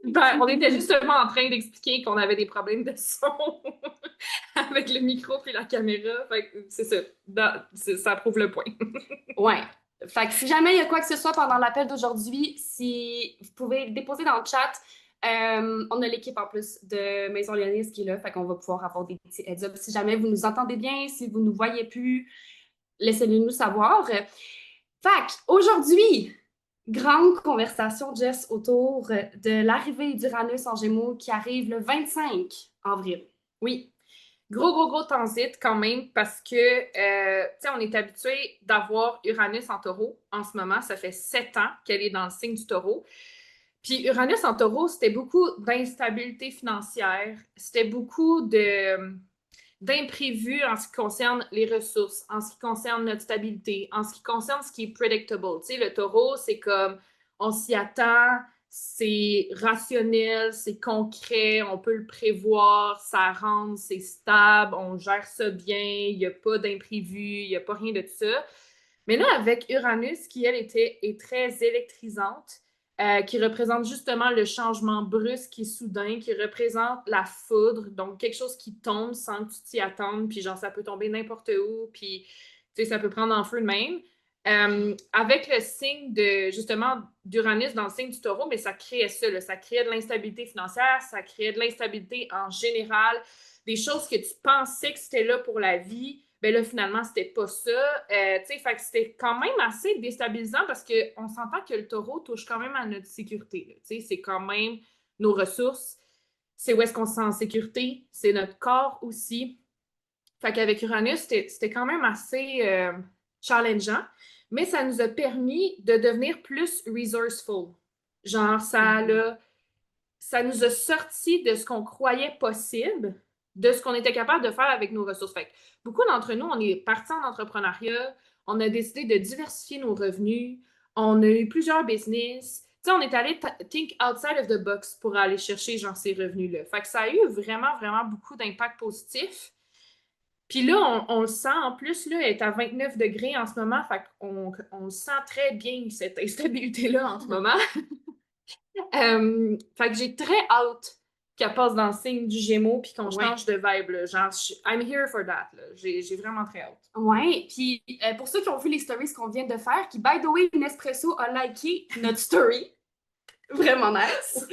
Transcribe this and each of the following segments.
Ben, on était justement en train d'expliquer qu'on avait des problèmes de son avec le micro puis la caméra. Fait que c'est ça. Ça prouve le point. Ouais. Fait que si jamais il y a quoi que ce soit pendant l'appel d'aujourd'hui, si vous pouvez le déposer dans le chat, on a l'équipe en plus de Maison Lyonnaise qui est là, fait qu'on va pouvoir avoir des petits heads-up. Si jamais vous nous entendez bien, si vous nous voyez plus, laissez-le nous savoir. Fait aujourd'hui, grande conversation, Jess, autour de l'arrivée d'Uranus en Gémeaux qui arrive le 25 avril. Oui. Gros transit quand même parce que, tu sais, on est habitué d'avoir Uranus en taureau en ce moment. Ça fait 7 ans qu'elle est dans le signe du taureau. Puis Uranus en taureau, c'était beaucoup d'instabilité financière. C'était beaucoup d'imprévus en ce qui concerne les ressources, en ce qui concerne notre stabilité, en ce qui concerne ce qui est predictable. Tu sais, le taureau, c'est comme on s'y attend, c'est rationnel, c'est concret, on peut le prévoir, ça rentre, c'est stable, on gère ça bien, il n'y a pas d'imprévus, il n'y a pas rien de ça. Mais là, avec Uranus, qui elle est très électrisante, qui représente justement le changement brusque et soudain, qui représente la foudre, donc quelque chose qui tombe sans que tu t'y attendes, puis genre ça peut tomber n'importe où, puis tu sais, ça peut prendre en feu de même. Avec le signe de justement d'Uranus dans le signe du taureau, mais ça créait ça, là, ça créait de l'instabilité financière, ça créait de l'instabilité en général, des choses que tu pensais que c'était là pour la vie, ben là, finalement, c'était pas ça. Tu sais, fait que c'était quand même assez déstabilisant parce qu'on s'entend que le taureau touche quand même à notre sécurité. Tu sais, c'est quand même nos ressources. C'est où est-ce qu'on se sent en sécurité. C'est notre corps aussi. Fait qu'avec Uranus, c'était quand même assez challengeant, mais ça nous a permis de devenir plus resourceful. Genre, Mhm. ça nous a sorti de ce qu'on croyait possible, de ce qu'on était capable de faire avec nos ressources. Fait que beaucoup d'entre nous, on est partis en entrepreneuriat, on a décidé de diversifier nos revenus, on a eu plusieurs business. Tu sais, on est allé think outside of the box pour aller chercher genre ces revenus-là. Fait que ça a eu vraiment beaucoup d'impact positif. Puis là, on le sent en plus, là, elle est à 29 degrés en ce moment. Fait qu'on sent très bien cette instabilité-là en ce moment. Fait que j'ai très hâte qu'elle passe dans le signe du Gémeaux puis qu'on Ouais. change de vibe, là. Genre, I'm here for that, là. J'ai vraiment très hâte. Ouais, puis pour ceux qui ont vu les stories qu'on vient de faire, qui, by the way, Nespresso a liké notre story, vraiment nice.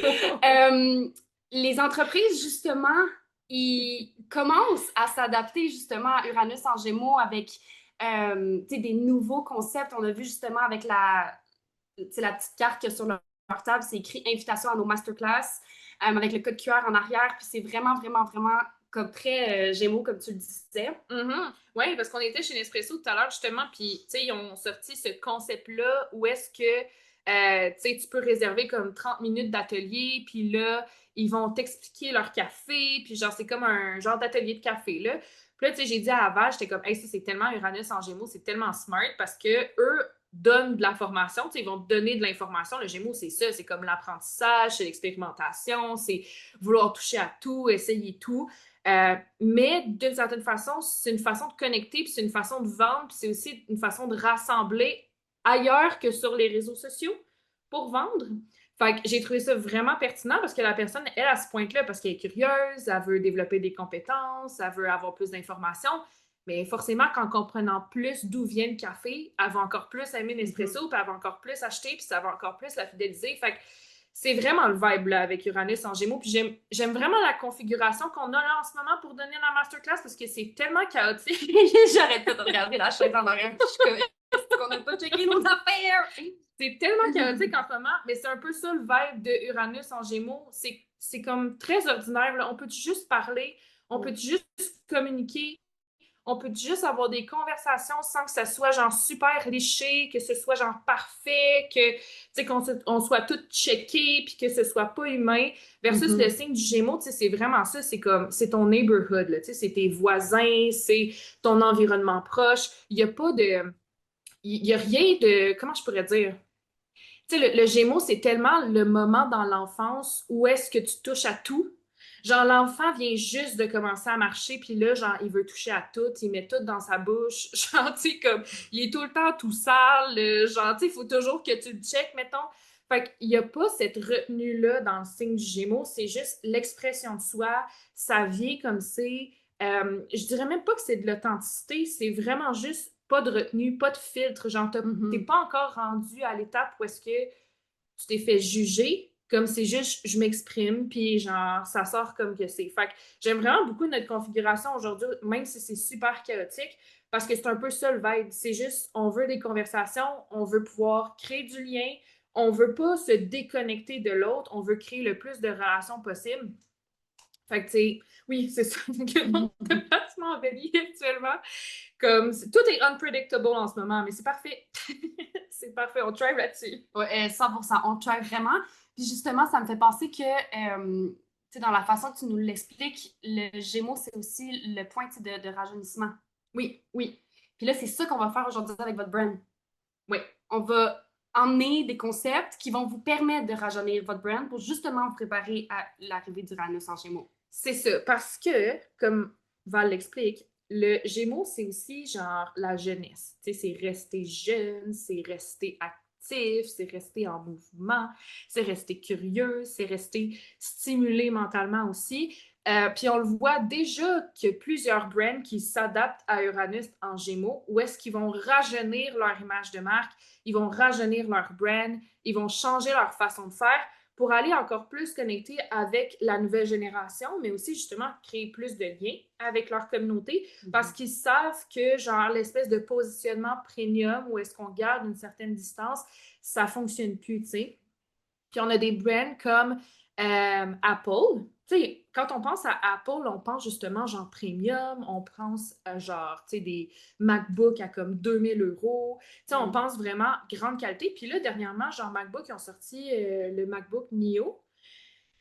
Les entreprises, justement, ils commencent à s'adapter justement à Uranus en Gémeaux avec des nouveaux concepts. On a vu justement avec la petite carte qu'il y a sur leur table, c'est écrit invitation à nos masterclass avec le code QR en arrière. Puis c'est vraiment comme très Gémeaux, comme tu le disais. Mhm. Oui, parce qu'on était chez Nespresso tout à l'heure, justement, puis, tu sais, ils ont sorti ce concept-là où est-ce que, tu sais, tu peux réserver comme 30 minutes d'atelier, puis là, ils vont t'expliquer leur café, puis genre, c'est comme un genre d'atelier de café, là. Puis là, tu sais, j'ai dit à Aval, j'étais comme, hey, ça, c'est tellement Uranus en Gémeaux, c'est tellement smart, parce que eux donnent de la formation, tu sais, ils vont te donner de l'information. Le Gémeaux, c'est ça, c'est comme l'apprentissage, c'est l'expérimentation, c'est vouloir toucher à tout, essayer tout. Mais d'une certaine façon, c'est une façon de connecter, puis c'est une façon de vendre, puis c'est aussi une façon de rassembler ailleurs que sur les réseaux sociaux pour vendre. Fait que j'ai trouvé ça vraiment pertinent parce que la personne, elle, à ce point-là, parce qu'elle est curieuse, elle veut développer des compétences, elle veut avoir plus d'informations, mais forcément, qu'en comprenant plus d'où vient le café, elle va encore plus aimer Mhm. Nespresso, puis elle va encore plus acheter, puis ça va encore plus la fidéliser. Fait que c'est vraiment le vibe là, avec Uranus en Gémeaux. Puis j'aime vraiment la configuration qu'on a là en ce moment pour donner la masterclass parce que c'est tellement chaotique. J'arrête pas de regarder la chaise en arrière. Je suis comme, est-ce qu'on n'a pas checké nos affaires? C'est tellement chaotique en ce moment, mais c'est un peu ça le vibe de Uranus en Gémeaux. C'est comme très ordinaire. Là. On peut juste parler, on peut juste communiquer, on peut juste avoir des conversations sans que ça soit genre super léché, que ce soit genre parfait, que tu sais qu'on soit tout checké puis que ce soit pas humain versus le Mhm. signe du Gémeaux, tu sais c'est vraiment ça, c'est comme c'est ton neighborhood là, tu sais c'est tes voisins, c'est ton environnement proche, il y a rien de comment je pourrais dire. Tu sais le Gémeaux c'est tellement le moment dans l'enfance où est-ce que tu touches à tout. Genre, l'enfant vient juste de commencer à marcher, puis là, genre, il veut toucher à tout, il met tout dans sa bouche. Genre, tu sais, comme, il est tout le temps tout sale. Genre, tu sais, il faut toujours que tu le checkes, mettons. Fait qu'il n'y a pas cette retenue-là dans le signe du Gémeaux, c'est juste l'expression de soi, ça vient comme c'est. Je dirais même pas que c'est de l'authenticité, c'est vraiment juste pas de retenue, pas de filtre. Genre, t'es pas encore rendu à l'étape où est-ce que tu t'es fait juger, comme c'est juste je m'exprime, puis genre, ça sort comme que c'est. Fait que j'aime vraiment beaucoup notre configuration aujourd'hui, même si c'est super chaotique, parce que c'est un peu ça le vibe. C'est juste, on veut des conversations, on veut pouvoir créer du lien, on veut pas se déconnecter de l'autre, on veut créer le plus de relations possible. Fait que, tu sais, oui, c'est ça que mon déplacement embellit actuellement. Comme, tout est unpredictable en ce moment, mais c'est parfait. C'est parfait, on thrive là-dessus. Ouais, 100%, on try vraiment. Puis justement, ça me fait penser que, tu sais, dans la façon que tu nous l'expliques, le Gémeaux, c'est aussi le point de rajeunissement. Oui, oui. Puis là, c'est ça qu'on va faire aujourd'hui avec votre brand. Oui. On va emmener des concepts qui vont vous permettre de rajeunir votre brand pour justement vous préparer à l'arrivée d'Uranus en Gémeaux. C'est ça, parce que, comme Val l'explique, le Gémeaux, c'est aussi genre la jeunesse. Tu sais, c'est rester jeune, c'est rester actif, c'est rester en mouvement, c'est rester curieux, c'est rester stimulé mentalement aussi. Puis on le voit déjà qu'il y a plusieurs brands qui s'adaptent à Uranus en Gémeaux, où est-ce qu'ils vont rajeunir leur image de marque, ils vont rajeunir leur brand, ils vont changer leur façon de faire pour aller encore plus connecter avec la nouvelle génération, mais aussi justement créer plus de liens avec leur communauté parce qu'ils savent que genre l'espèce de positionnement premium où est-ce qu'on garde une certaine distance, ça fonctionne plus, tu sais. Puis on a des brands comme Apple. Tu sais, quand on pense à Apple, on pense justement genre premium, on pense à genre, tu sais, des MacBooks à comme 2000 €. Tu sais, on pense vraiment grande qualité. Puis là, dernièrement, genre MacBook, ils ont sorti le MacBook Neo,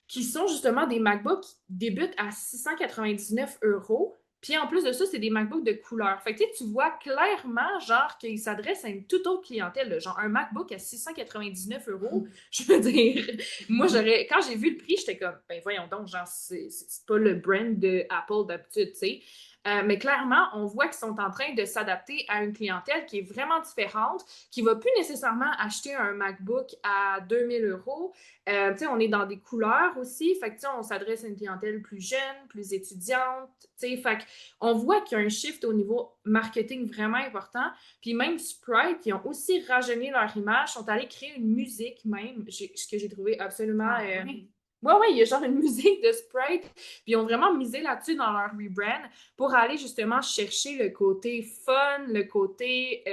qui sont justement des MacBooks qui débutent à 699 €. Puis en plus de ça, c'est des MacBooks de couleur. Fait que tu vois clairement, genre, qu'ils s'adressent à une toute autre clientèle. Là. Genre, un MacBook à 699 €, je veux dire, moi, quand j'ai vu le prix, j'étais comme, ben voyons donc, genre, c'est pas le brand de Apple d'habitude, tu sais. Mais clairement, on voit qu'ils sont en train de s'adapter à une clientèle qui est vraiment différente, qui ne va plus nécessairement acheter un MacBook à 2000 €. On est dans des couleurs aussi. Fait que, on s'adresse à une clientèle plus jeune, plus étudiante. Fait on voit qu'il y a un shift au niveau marketing vraiment important. Puis même Sprite, ils ont aussi rajeuni leur image, sont allés créer une musique même, ce que j'ai trouvé absolument... oui. Ouais, il y a genre une musique de Sprite. Puis ils ont vraiment misé là-dessus dans leur rebrand pour aller justement chercher le côté fun, le côté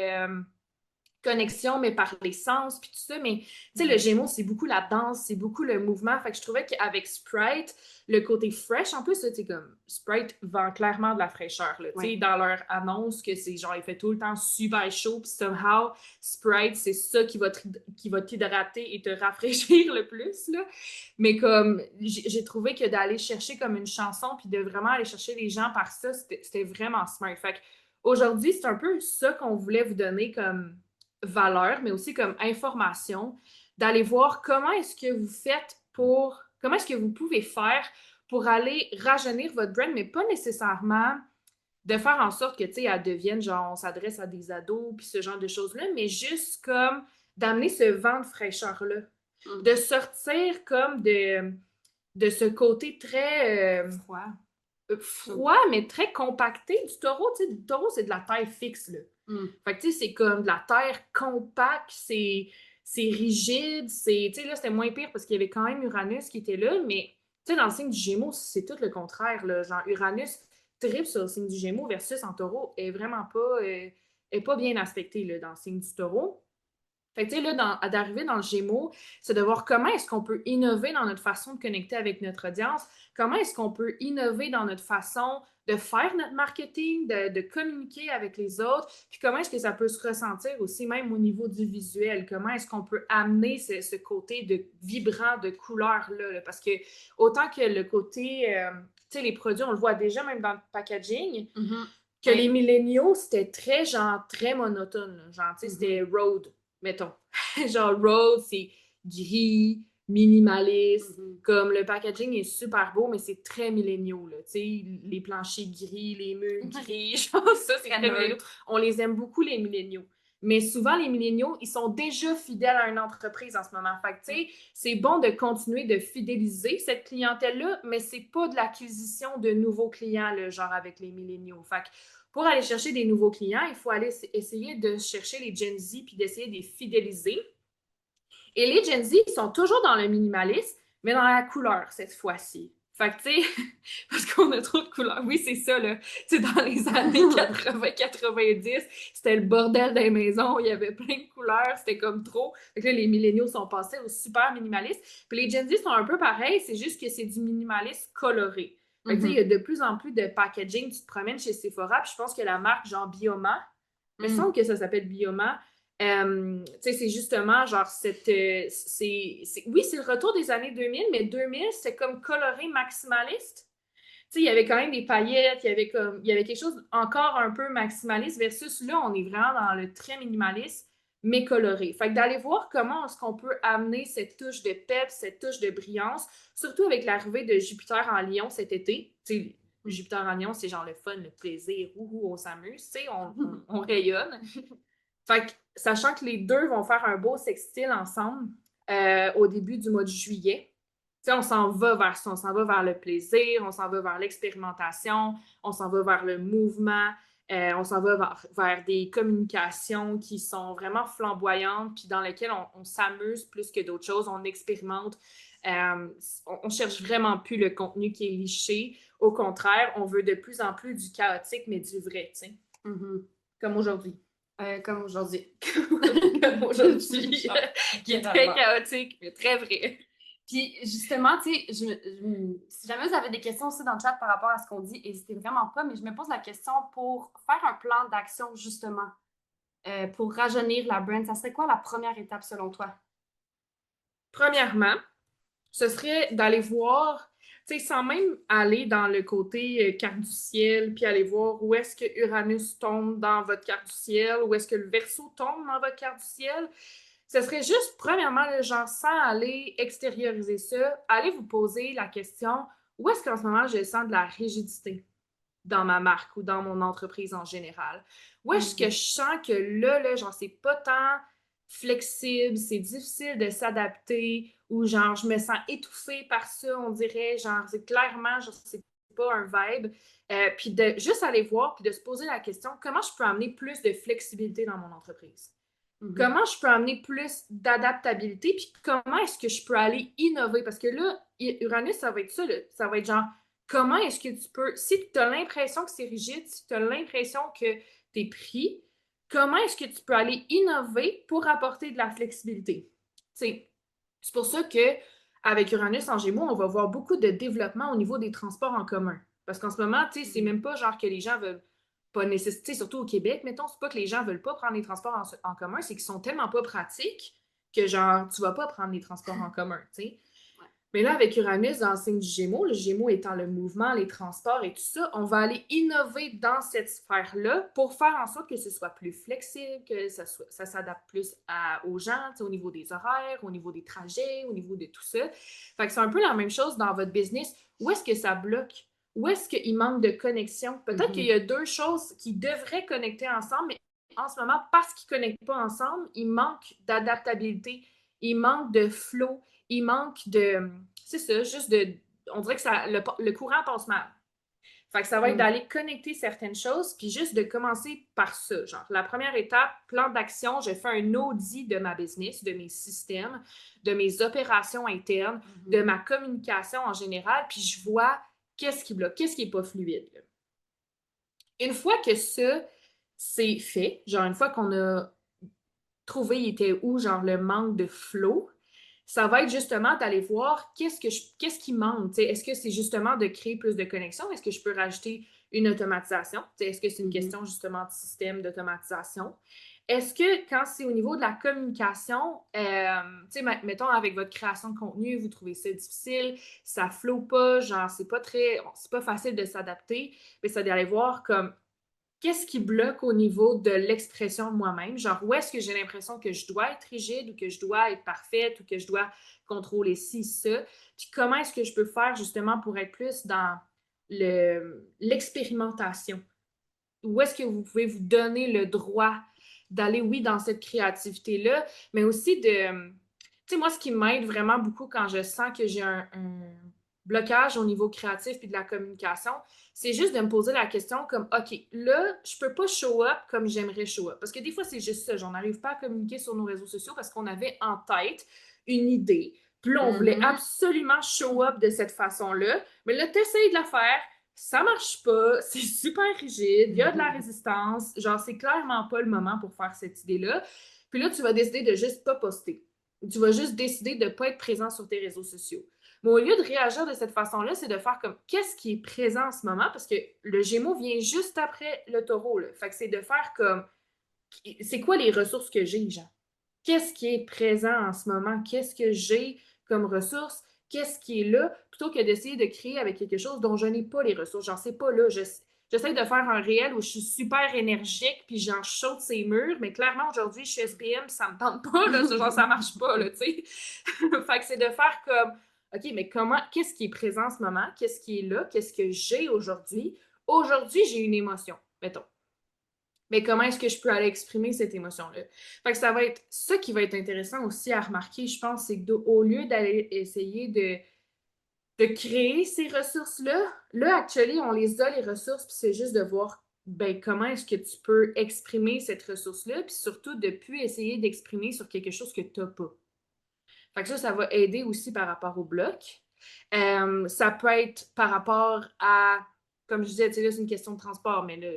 connexion, mais par les sens, puis tout ça. Mais tu sais, le Gémeaux, c'est beaucoup la danse, c'est beaucoup le mouvement. Fait que je trouvais qu'avec Sprite, le côté fresh, en plus, tu sais, comme Sprite vend clairement de la fraîcheur, là. Tu sais, dans leur annonce, que c'est genre, il fait tout le temps super chaud, puis somehow, Sprite, c'est ça qui va t'hydrater et te rafraîchir le plus, là. Mais comme, j'ai trouvé que d'aller chercher comme une chanson, puis de vraiment aller chercher les gens par ça, c'était vraiment smart. Fait que aujourd'hui, c'est un peu ça qu'on voulait vous donner comme valeur, mais aussi comme information, d'aller voir comment est-ce que vous faites comment est-ce que vous pouvez faire pour aller rajeunir votre brand, mais pas nécessairement de faire en sorte que, tu sais, elle devienne, genre, on s'adresse à des ados, puis ce genre de choses-là, mais juste comme d'amener ce vent de fraîcheur-là. De sortir comme de ce côté très froid, mais très compacté du taureau. Tu sais, le taureau, c'est de la terre fixe, là. Fait que, tu sais, c'est comme de la terre compacte, c'est rigide, tu sais, là, c'était moins pire parce qu'il y avait quand même Uranus qui était là, mais, tu sais, dans le signe du Gémeaux, c'est tout le contraire, là. Genre, Uranus tripe sur le signe du Gémeaux versus en taureau est vraiment pas, est pas bien aspecté, là, dans le signe du taureau. Fait que, tu sais, là, d'arriver dans le Gémeaux, c'est de voir comment est-ce qu'on peut innover dans notre façon de connecter avec notre audience, comment est-ce qu'on peut innover dans notre façon de faire notre marketing, de communiquer avec les autres, puis comment est-ce que ça peut se ressentir aussi même au niveau du visuel, comment est-ce qu'on peut amener ce côté de vibrant, de couleur-là, là, parce que autant que le côté, tu sais, les produits, on le voit déjà même dans le packaging, que les milléniaux, c'était très, genre, très monotone, là. Genre, tu sais, c'était road, mettons. Genre, road, c'est gris, minimaliste, comme le packaging est super beau, mais c'est très milléniaux, là. Tu sais, les planchers gris, les murs gris, genre, ça, c'est très milléniaux. On les aime beaucoup, les milléniaux. Mais souvent, les milléniaux, ils sont déjà fidèles à une entreprise en ce moment. Fait que, tu sais, c'est bon de continuer de fidéliser cette clientèle-là, mais c'est pas de l'acquisition de nouveaux clients, là, genre avec les milléniaux. Fait que pour aller chercher des nouveaux clients, il faut aller essayer de chercher les Gen Z puis d'essayer de les fidéliser. Et les Gen Z, ils sont toujours dans le minimalisme, mais dans la couleur cette fois-ci. Fait que, tu sais, parce qu'on a trop de couleurs. Oui, c'est ça, là. Tu sais, dans les années 80-90, c'était le bordel des maisons. Il y avait plein de couleurs. C'était comme trop. Fait que là, les milléniaux sont passés au super minimaliste. Puis les Gen Z sont un peu pareils. C'est juste que c'est du minimalisme coloré. Fait que, tu sais, il y a de plus en plus de packaging. Tu te promènes chez Sephora, puis je pense que la marque, genre Bioma, il me semble que ça s'appelle Bioma. C'est justement genre cette. Oui, c'est le retour des années 2000, mais 2000, c'est comme coloré maximaliste. Il y avait quand même des paillettes, il y avait quelque chose encore un peu maximaliste versus là, on est vraiment dans le très minimaliste, mais coloré. Fait que d'aller voir comment est-ce qu'on peut amener cette touche de peps, cette touche de brillance, surtout avec l'arrivée de Jupiter en Lion cet été. Jupiter en Lion, c'est genre le fun, le plaisir, on s'amuse, on rayonne. Fait que, sachant que les deux vont faire un beau sextile ensemble au début du mois de juillet, on s'en va vers ça, on s'en va vers le plaisir, on s'en va vers l'expérimentation, on s'en va vers le mouvement, on s'en va vers des communications qui sont vraiment flamboyantes, puis dans lesquelles on s'amuse plus que d'autres choses, on expérimente. On cherche vraiment plus le contenu qui est liché. Au contraire, on veut de plus en plus du chaotique, mais du vrai, tu sais. Comme aujourd'hui. Comme aujourd'hui. Comme aujourd'hui. Qui est très chaotique, mais très vrai. Puis justement, tu sais, si jamais vous avez des questions aussi dans le chat par rapport à ce qu'on dit, n'hésitez vraiment pas, mais je me pose la question pour faire un plan d'action justement, pour rajeunir la brand, ça serait quoi la première étape selon toi? Premièrement, ce serait d'aller voir, tu sais, sans même aller dans le côté carte du ciel, puis aller voir où est-ce que Uranus tombe dans votre carte du ciel, où est-ce que le Verseau tombe dans votre carte du ciel. Ce serait juste, premièrement, le genre, sans aller extérioriser ça, allez vous poser la question, où est-ce qu'en ce moment je sens de la rigidité dans ma marque ou dans mon entreprise en général? Où est-ce que je sens que là, genre, c'est pas tant flexible, c'est difficile de s'adapter, ou genre, je me sens étouffée par ça, on dirait, genre, c'est clairement, genre, c'est pas un vibe. Puis de juste aller voir, puis de se poser la question, comment je peux amener plus de flexibilité dans mon entreprise? Comment je peux amener plus d'adaptabilité, puis comment est-ce que je peux aller innover? Parce que là, Uranus, ça va être ça, là. Ça va être genre, comment est-ce que tu peux, si tu as l'impression que c'est rigide, si tu as l'impression que tu es pris, comment est-ce que tu peux aller innover pour apporter de la flexibilité? C'est pour ça que avec Uranus en Gémeaux, on va voir beaucoup de développement au niveau des transports en commun. Parce qu'en ce moment, c'est même pas genre que les gens veulent pas nécessité, surtout au Québec, mettons, c'est pas que les gens veulent pas prendre les transports en commun, c'est qu'ils sont tellement pas pratiques que genre, tu vas pas prendre les transports en commun, tu sais. Ouais. Mais là, avec Uranus dans le signe du Gémeaux, le Gémeaux étant le mouvement, les transports et tout ça, on va aller innover dans cette sphère-là pour faire en sorte que ce soit plus flexible, que ça s'adapte plus aux gens, au niveau des horaires, au niveau des trajets, au niveau de tout ça. Fait que c'est un peu la même chose dans votre business. Où est-ce que ça bloque? Où est-ce qu'il manque de connexion? Peut-être qu'il y a deux choses qui devraient connecter ensemble, mais en ce moment, parce qu'ils ne connectent pas ensemble, il manque d'adaptabilité, il manque de flow, il manque de... C'est ça, juste de... On dirait que le courant passe mal. Fait que ça va être d'aller connecter certaines choses, puis juste de commencer par ça. Genre, la première étape, plan d'action, je fais un audit de ma business, de mes systèmes, de mes opérations internes, de ma communication en général, puis je vois qu'est-ce qui bloque, qu'est-ce qui n'est pas fluide. Là. Une fois que ça, c'est fait, genre une fois qu'on a trouvé il était où, genre le manque de flow, ça va être justement d'aller voir qu'est-ce qui manque. Est-ce que c'est justement de créer plus de connexions? Est-ce que je peux rajouter une automatisation? Est-ce que c'est une question justement de système d'automatisation? Est-ce que quand c'est au niveau de la communication, mettons avec votre création de contenu, vous trouvez ça difficile, ça ne flow pas, genre c'est pas facile de s'adapter, mais c'est d'aller voir comme qu'est-ce qui bloque au niveau de l'expression de moi-même? Genre, où est-ce que j'ai l'impression que je dois être rigide ou que je dois être parfaite ou que je dois contrôler ci, ça? Puis comment est-ce que je peux faire justement pour être plus dans l'expérimentation? Où est-ce que vous pouvez vous donner le droit d'aller, oui, dans cette créativité-là, mais aussi de... Tu sais, moi, ce qui m'aide vraiment beaucoup quand je sens que j'ai un blocage au niveau créatif puis de la communication, c'est juste de me poser la question comme, OK, là, je peux pas show up comme j'aimerais show up. Parce que des fois, c'est juste ça. J'en arrive pas à communiquer sur nos réseaux sociaux parce qu'on avait en tête une idée. Puis là, on voulait absolument show up de cette façon-là. Mais là, t'essayes de la faire, ça marche pas, c'est super rigide, il y a de la résistance. Genre, c'est clairement pas le moment pour faire cette idée-là. Puis là, tu vas décider de juste pas poster. Tu vas juste décider de pas être présent sur tes réseaux sociaux. Mais au lieu de réagir de cette façon-là, c'est de faire comme qu'est-ce qui est présent en ce moment, parce que le Gémeaux vient juste après le Taureau, là. Fait que c'est de faire comme c'est quoi les ressources que j'ai, genre? Qu'est-ce qui est présent en ce moment? Qu'est-ce que j'ai comme ressources? Qu'est-ce qui est là? Plutôt que d'essayer de créer avec quelque chose dont je n'ai pas les ressources. Genre, c'est pas là. J'essaie de faire un réel où je suis super énergique puis j'en saute ces murs, mais clairement, aujourd'hui, je suis SPM, ça me tente pas, là. Genre, ça marche pas, là, tu sais. Fait que c'est de faire comme, OK, mais comment, qu'est-ce qui est présent en ce moment? Qu'est-ce qui est là? Qu'est-ce que j'ai aujourd'hui? Aujourd'hui, j'ai une émotion, mettons. Mais comment est-ce que je peux aller exprimer cette émotion-là? Fait que ça va être ça qui va être intéressant aussi à remarquer, je pense, c'est qu'au lieu d'aller essayer de créer ces ressources-là, là, actuellement, on les a, les ressources, puis c'est juste de voir ben, comment est-ce que tu peux exprimer cette ressource-là, puis surtout de plus essayer d'exprimer sur quelque chose que tu n'as pas. Fait que ça va aider aussi par rapport au bloc. Ça peut être par rapport à, comme je disais, tu sais, là, c'est une question de transport, mais là,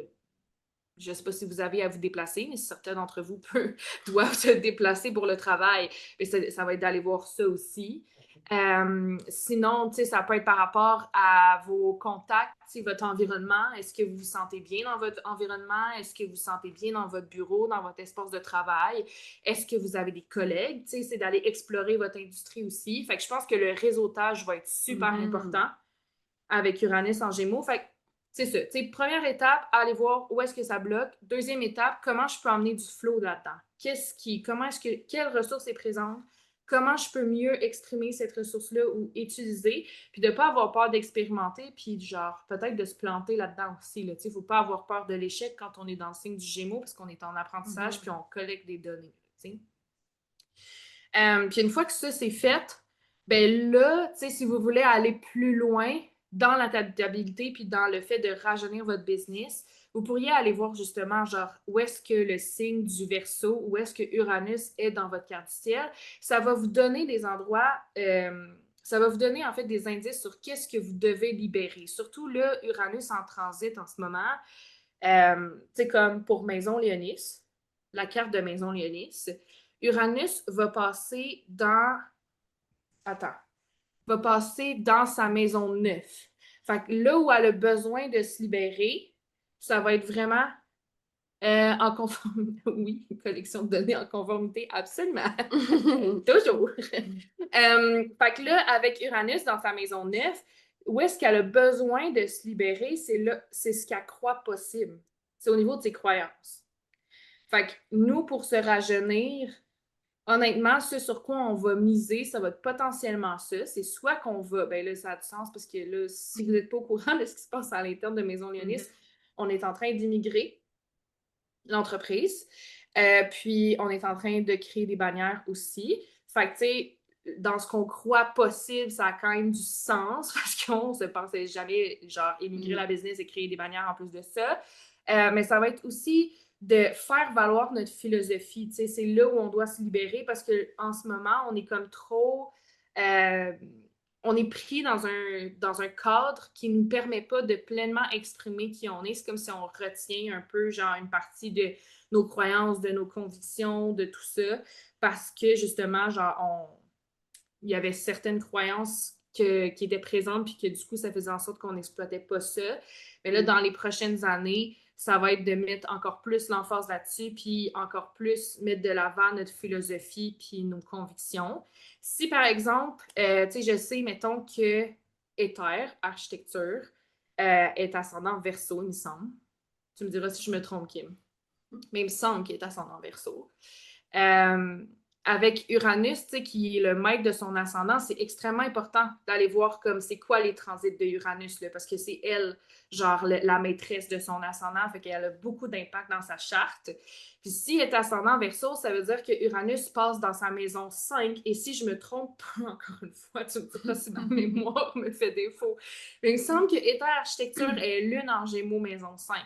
je ne sais pas si vous avez à vous déplacer, mais certains d'entre vous doivent se déplacer pour le travail. Et ça va être d'aller voir ça aussi. Sinon, ça peut être par rapport à vos contacts, votre environnement. Est-ce que vous vous sentez bien dans votre environnement? Est-ce que vous vous sentez bien dans votre bureau, dans votre espace de travail? Est-ce que vous avez des collègues? C'est d'aller explorer votre industrie aussi. Fait que je pense que le réseautage va être super important avec Uranus en Gémeaux. Fait que c'est ça. Première étape, aller voir où est-ce que ça bloque. Deuxième étape, comment je peux emmener du flow là-dedans? Quelle ressource est présente? Comment je peux mieux exprimer cette ressource-là ou utiliser? Puis de ne pas avoir peur d'expérimenter, puis genre, peut-être de se planter là-dedans aussi. Il ne faut pas avoir peur de l'échec quand on est dans le signe du Gémeaux, parce qu'on est en apprentissage, puis on collecte des données. Puis une fois que ça, c'est fait, ben là, si vous voulez aller plus loin dans l'adaptabilité puis dans le fait de rajeunir votre business, vous pourriez aller voir justement, genre, où est-ce que le signe du Verseau, où est-ce que Uranus est dans votre carte du ciel. Ça va vous donner des endroits, ça va vous donner en fait des indices sur qu'est-ce que vous devez libérer. Surtout là, Uranus en transit en ce moment, comme pour Maison Léonis, la carte de Maison Léonis. Uranus va passer dans... Attends. Va passer dans sa maison 9. Fait que là où elle a besoin de se libérer, ça va être vraiment en conformité. Oui, une collection de données en conformité, absolument. Toujours. Fait que là, avec Uranus dans sa maison 9, où est-ce qu'elle a besoin de se libérer, c'est ce qu'elle croit possible. C'est au niveau de ses croyances. Fait que nous, pour se rajeunir, honnêtement, ce sur quoi on va miser, ça va être potentiellement ça. C'est soit qu'on va, ben là, ça a du sens parce que là, si vous n'êtes pas au courant de ce qui se passe à l'interne de Maison Léonis, on est en train d'immigrer l'entreprise. Puis, on est en train de créer des bannières aussi. Fait que, tu sais, dans ce qu'on croit possible, ça a quand même du sens parce qu'on se pensait jamais, genre, émigrer la business et créer des bannières en plus de ça. Mais ça va être aussi de faire valoir notre philosophie. Tu sais, c'est là où on doit se libérer parce qu'en ce moment, on est comme trop... on est pris dans un cadre qui ne nous permet pas de pleinement exprimer qui on est. C'est comme si on retient un peu, genre, une partie de nos croyances, de nos convictions, de tout ça, parce que, justement, genre, il y avait certaines croyances qui étaient présentes, puis que, du coup, ça faisait en sorte qu'on n'exploitait pas ça. Mais là, dans les prochaines années, ça va être de mettre encore plus l'emphase là-dessus, puis encore plus mettre de l'avant notre philosophie, puis nos convictions. Si, par exemple, tu sais, je sais, mettons que Ether, architecture, est ascendant Verseau, il me semble. Tu me diras si je me trompe, Kim. Mais il me semble qu'il est ascendant Verseau. avec Uranus, tu sais, qui est le maître de son ascendant, c'est extrêmement important d'aller voir comme c'est quoi les transits de Uranus, là, parce que c'est elle, genre la maîtresse de son ascendant, fait qu'elle a beaucoup d'impact dans sa charte. Puis si elle est ascendant Verseau, ça veut dire que Uranus passe dans sa maison 5, et si je me trompe pas, encore une fois, tu me diras si ma mémoire me fait défaut, mais il me semble que Éther Architecture est Lune en Gémeaux maison 5.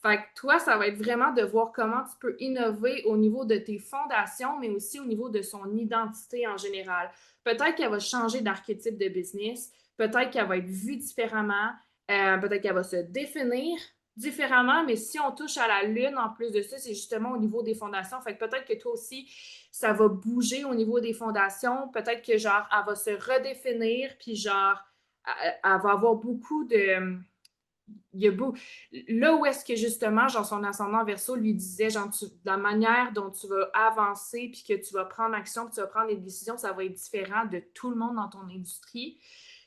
Fait que toi, ça va être vraiment de voir comment tu peux innover au niveau de tes fondations, mais aussi au niveau de son identité en général. Peut-être qu'elle va changer d'archétype de business, peut-être qu'elle va être vue différemment, peut-être qu'elle va se définir différemment, mais si on touche à la lune en plus de ça, c'est justement au niveau des fondations. Fait que peut-être que toi aussi, ça va bouger au niveau des fondations. Peut-être que genre, elle va se redéfinir, puis genre, elle va avoir beaucoup de il y a beau... Là où est-ce que justement, genre son ascendant Verseau lui disait, genre, la manière dont tu vas avancer, puis que tu vas prendre action, puis tu vas prendre des décisions, ça va être différent de tout le monde dans ton industrie.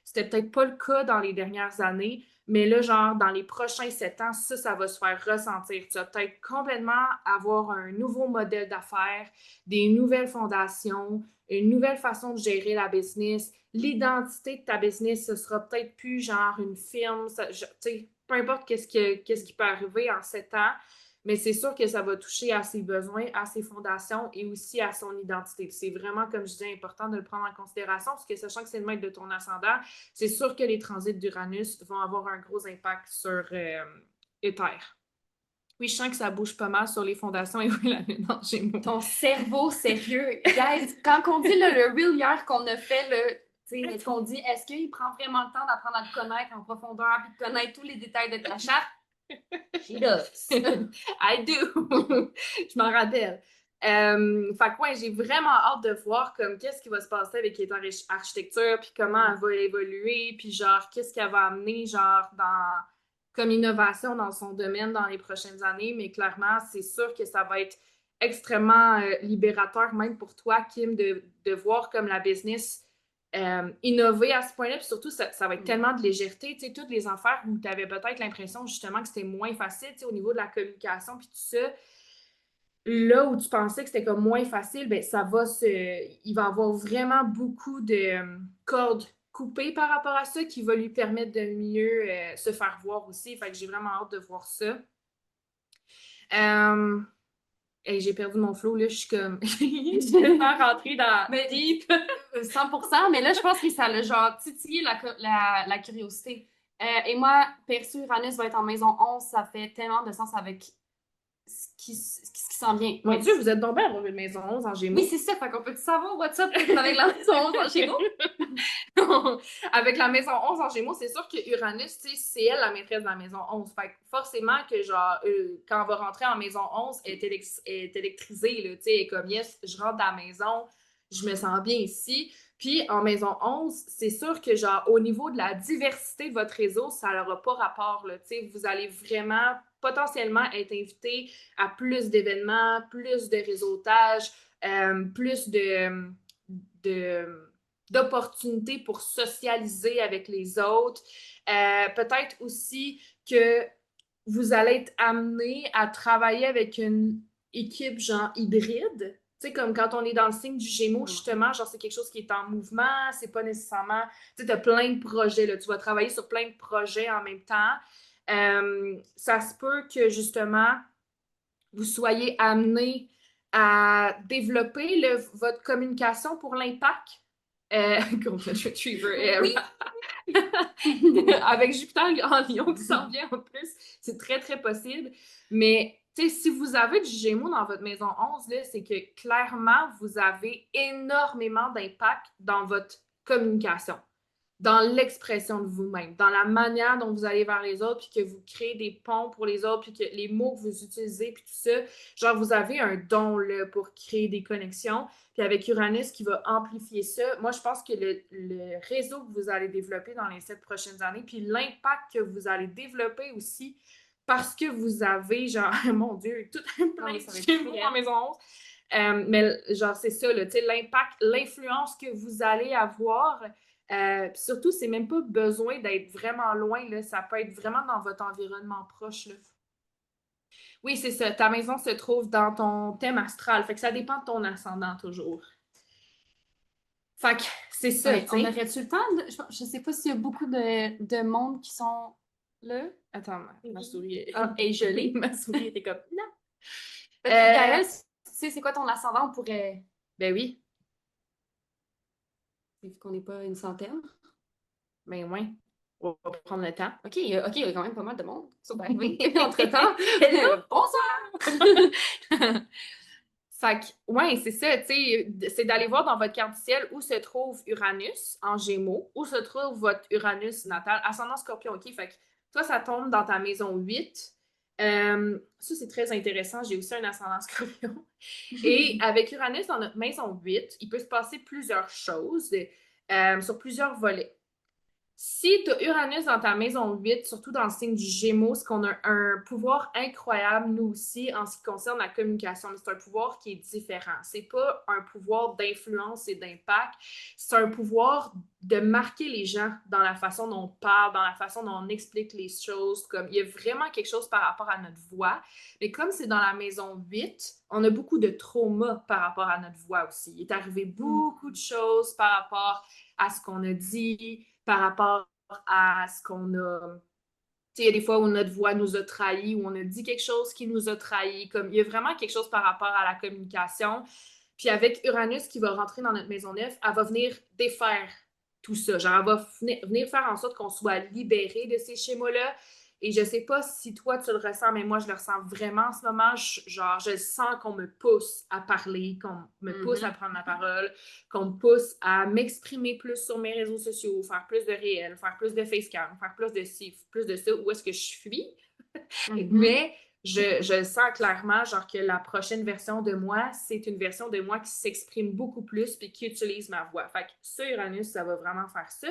C'était peut-être pas le cas dans les dernières années, mais là, genre, dans les prochains 7 ans, ça va se faire ressentir. Tu vas peut-être complètement avoir un nouveau modèle d'affaires, des nouvelles fondations, une nouvelle façon de gérer la business. L'identité de ta business, ce sera peut-être plus genre une firme, tu sais, peu importe qu'est-ce qui peut arriver en 7 ans, mais c'est sûr que ça va toucher à ses besoins, à ses fondations et aussi à son identité. C'est vraiment, comme je disais, important de le prendre en considération parce que sachant que c'est le maître de ton ascendant, c'est sûr que les transits d'Uranus vont avoir un gros impact sur Ether. Oui, je sens que ça bouge pas mal sur les fondations et oui, la lune en Gémeaux. Ton cerveau, sérieux. Guys, quand on dit là, le reel hier qu'on a fait, est-ce qu'on dit, est-ce qu'il prend vraiment le temps d'apprendre à te connaître en profondeur et de connaître tous les détails de ta charte? She does. I do. Je m'en rappelle. Fait que ouais, j'ai vraiment hâte de voir comme qu'est-ce qui va se passer avec Éther Architecture, puis comment elle va évoluer, puis genre qu'est-ce qu'elle va amener genre dans comme innovation dans son domaine dans les prochaines années. Mais clairement, c'est sûr que ça va être extrêmement libérateur même pour toi, Kim, de voir comme la business innover à ce point-là, puis surtout, ça va être tellement de légèreté, tu sais, toutes les affaires où tu avais peut-être l'impression justement que c'était moins facile, tu sais, au niveau de la communication, puis tout ça, là où tu pensais que c'était comme moins facile, ben il va avoir vraiment beaucoup de cordes coupées par rapport à ça qui va lui permettre de mieux se faire voir aussi, fait que j'ai vraiment hâte de voir ça. Hey, j'ai perdu mon flow, là, je suis comme... je vais faire rentrer dans deep. 100%, mais là, je pense que ça a genre titillé la curiosité. Et moi, perçu Uranus va être en maison 11, ça fait tellement de sens avec ce qui s'en vient. Mon Dieu, vous êtes tombé à une maison 11 en Gémeaux. Oui, c'est ça, fait qu'on peut savoir what's up avec la maison 11 en Gémeaux. Avec la maison 11 en Gémeaux, c'est sûr que Uranus, c'est elle la maîtresse de la maison 11. Fait que forcément que, genre, quand on va rentrer en maison 11, elle est électrisée, là, tu sais, elle est comme, yes, je rentre dans la maison, je me sens bien ici. Puis en maison 11, c'est sûr que, genre, au niveau de la diversité de votre réseau, ça n'aura pas rapport, là, tu sais, vous allez vraiment potentiellement être invité à plus d'événements, plus de réseautage, plus d'opportunités pour socialiser avec les autres. Peut-être aussi que vous allez être amené à travailler avec une équipe genre hybride. Tu sais, comme quand on est dans le signe du Gémeaux, justement, genre c'est quelque chose qui est en mouvement, c'est pas nécessairement... Tu sais, t'as plein de projets, là. Tu vas travailler sur plein de projets en même temps. Ça se peut que, justement, vous soyez amené à développer votre communication pour l'impact. Golden Retriever. Oui. Avec Jupiter en Lion qui s'en vient en plus, c'est très, très possible. Mais si vous avez du Gémeaux dans votre maison 11, c'est que clairement, vous avez énormément d'impact dans votre communication, dans l'expression de vous-même, dans la manière dont vous allez vers les autres, puis que vous créez des ponts pour les autres, puis que les mots que vous utilisez, puis tout ça, genre vous avez un don là, pour créer des connexions. Puis avec Uranus qui va amplifier ça, moi je pense que le réseau que vous allez développer dans les 7 prochaines années, puis l'impact que vous allez développer aussi, parce que vous avez, genre, mon Dieu, tout plein de Gémeaux en maison 11. Mais genre, c'est ça, là, l'impact, l'influence que vous allez avoir. Puis surtout, c'est même pas besoin d'être vraiment loin, là. Ça peut être vraiment dans votre environnement proche, là. Oui, c'est ça. Ta maison se trouve dans ton thème astral. Fait que ça dépend de ton ascendant toujours. Fait que c'est ça, Ouais, tu on sais. aurait-tu le temps je sais pas s'il y a beaucoup de monde qui sont là. Attends, ma souris Ah, est gelée. ma souris était comme non. Fait que Euh, Gaëlle, si tu sais c'est quoi ton ascendant, on pourrait. ben oui, Vu qu'on n'est pas une centaine. ben oui. On va prendre le temps. OK, il y a quand même pas mal de monde qui sont arrivés. Entre-temps, bonsoir! Fait que, ouais, c'est ça, tu sais, c'est d'aller voir dans votre carte du ciel où se trouve Uranus en Gémeaux, où se trouve votre Uranus natal, ascendant Scorpion, OK? Fait que toi, ça tombe dans ta maison 8. Ça, c'est très intéressant. J'ai aussi un ascendant Scorpion. Et avec Uranus dans notre maison 8, il peut se passer plusieurs choses sur plusieurs volets. Si tu as Uranus dans ta maison 8, surtout dans le signe du Gémeaux, c'est qu'on a un pouvoir incroyable, nous aussi, en ce qui concerne la communication. Mais c'est un pouvoir qui est différent. C'est pas un pouvoir d'influence et d'impact. C'est un pouvoir de marquer les gens dans la façon dont on parle, dans la façon dont on explique les choses. Comme, il y a vraiment quelque chose par rapport à notre voix. Mais comme c'est dans la maison 8, on a beaucoup de traumas par rapport à notre voix aussi. Il est arrivé beaucoup de choses par rapport à ce qu'on a dit, par rapport à ce qu'on a. Il y a des fois où notre voix nous a trahis, où on a dit quelque chose qui nous a trahis. Comme, il y a vraiment quelque chose par rapport à la communication. Puis avec Uranus qui va rentrer dans notre maison 9, elle va venir défaire tout ça. Genre, elle va venir faire en sorte qu'on soit libéré de ces schémas-là. Et je sais pas si toi tu le ressens, mais moi je le ressens vraiment en ce moment. Genre, je sens qu'on me pousse à parler, qu'on me pousse à prendre la parole, qu'on me pousse à m'exprimer plus sur mes réseaux sociaux, faire plus de réels, faire plus de facecam, faire plus de ci, plus de ça, où est-ce que je suis. Mais je sens clairement genre que la prochaine version de moi, c'est une version de moi qui s'exprime beaucoup plus puis qui utilise ma voix. Fait que ça, Uranus, ça va vraiment faire ça.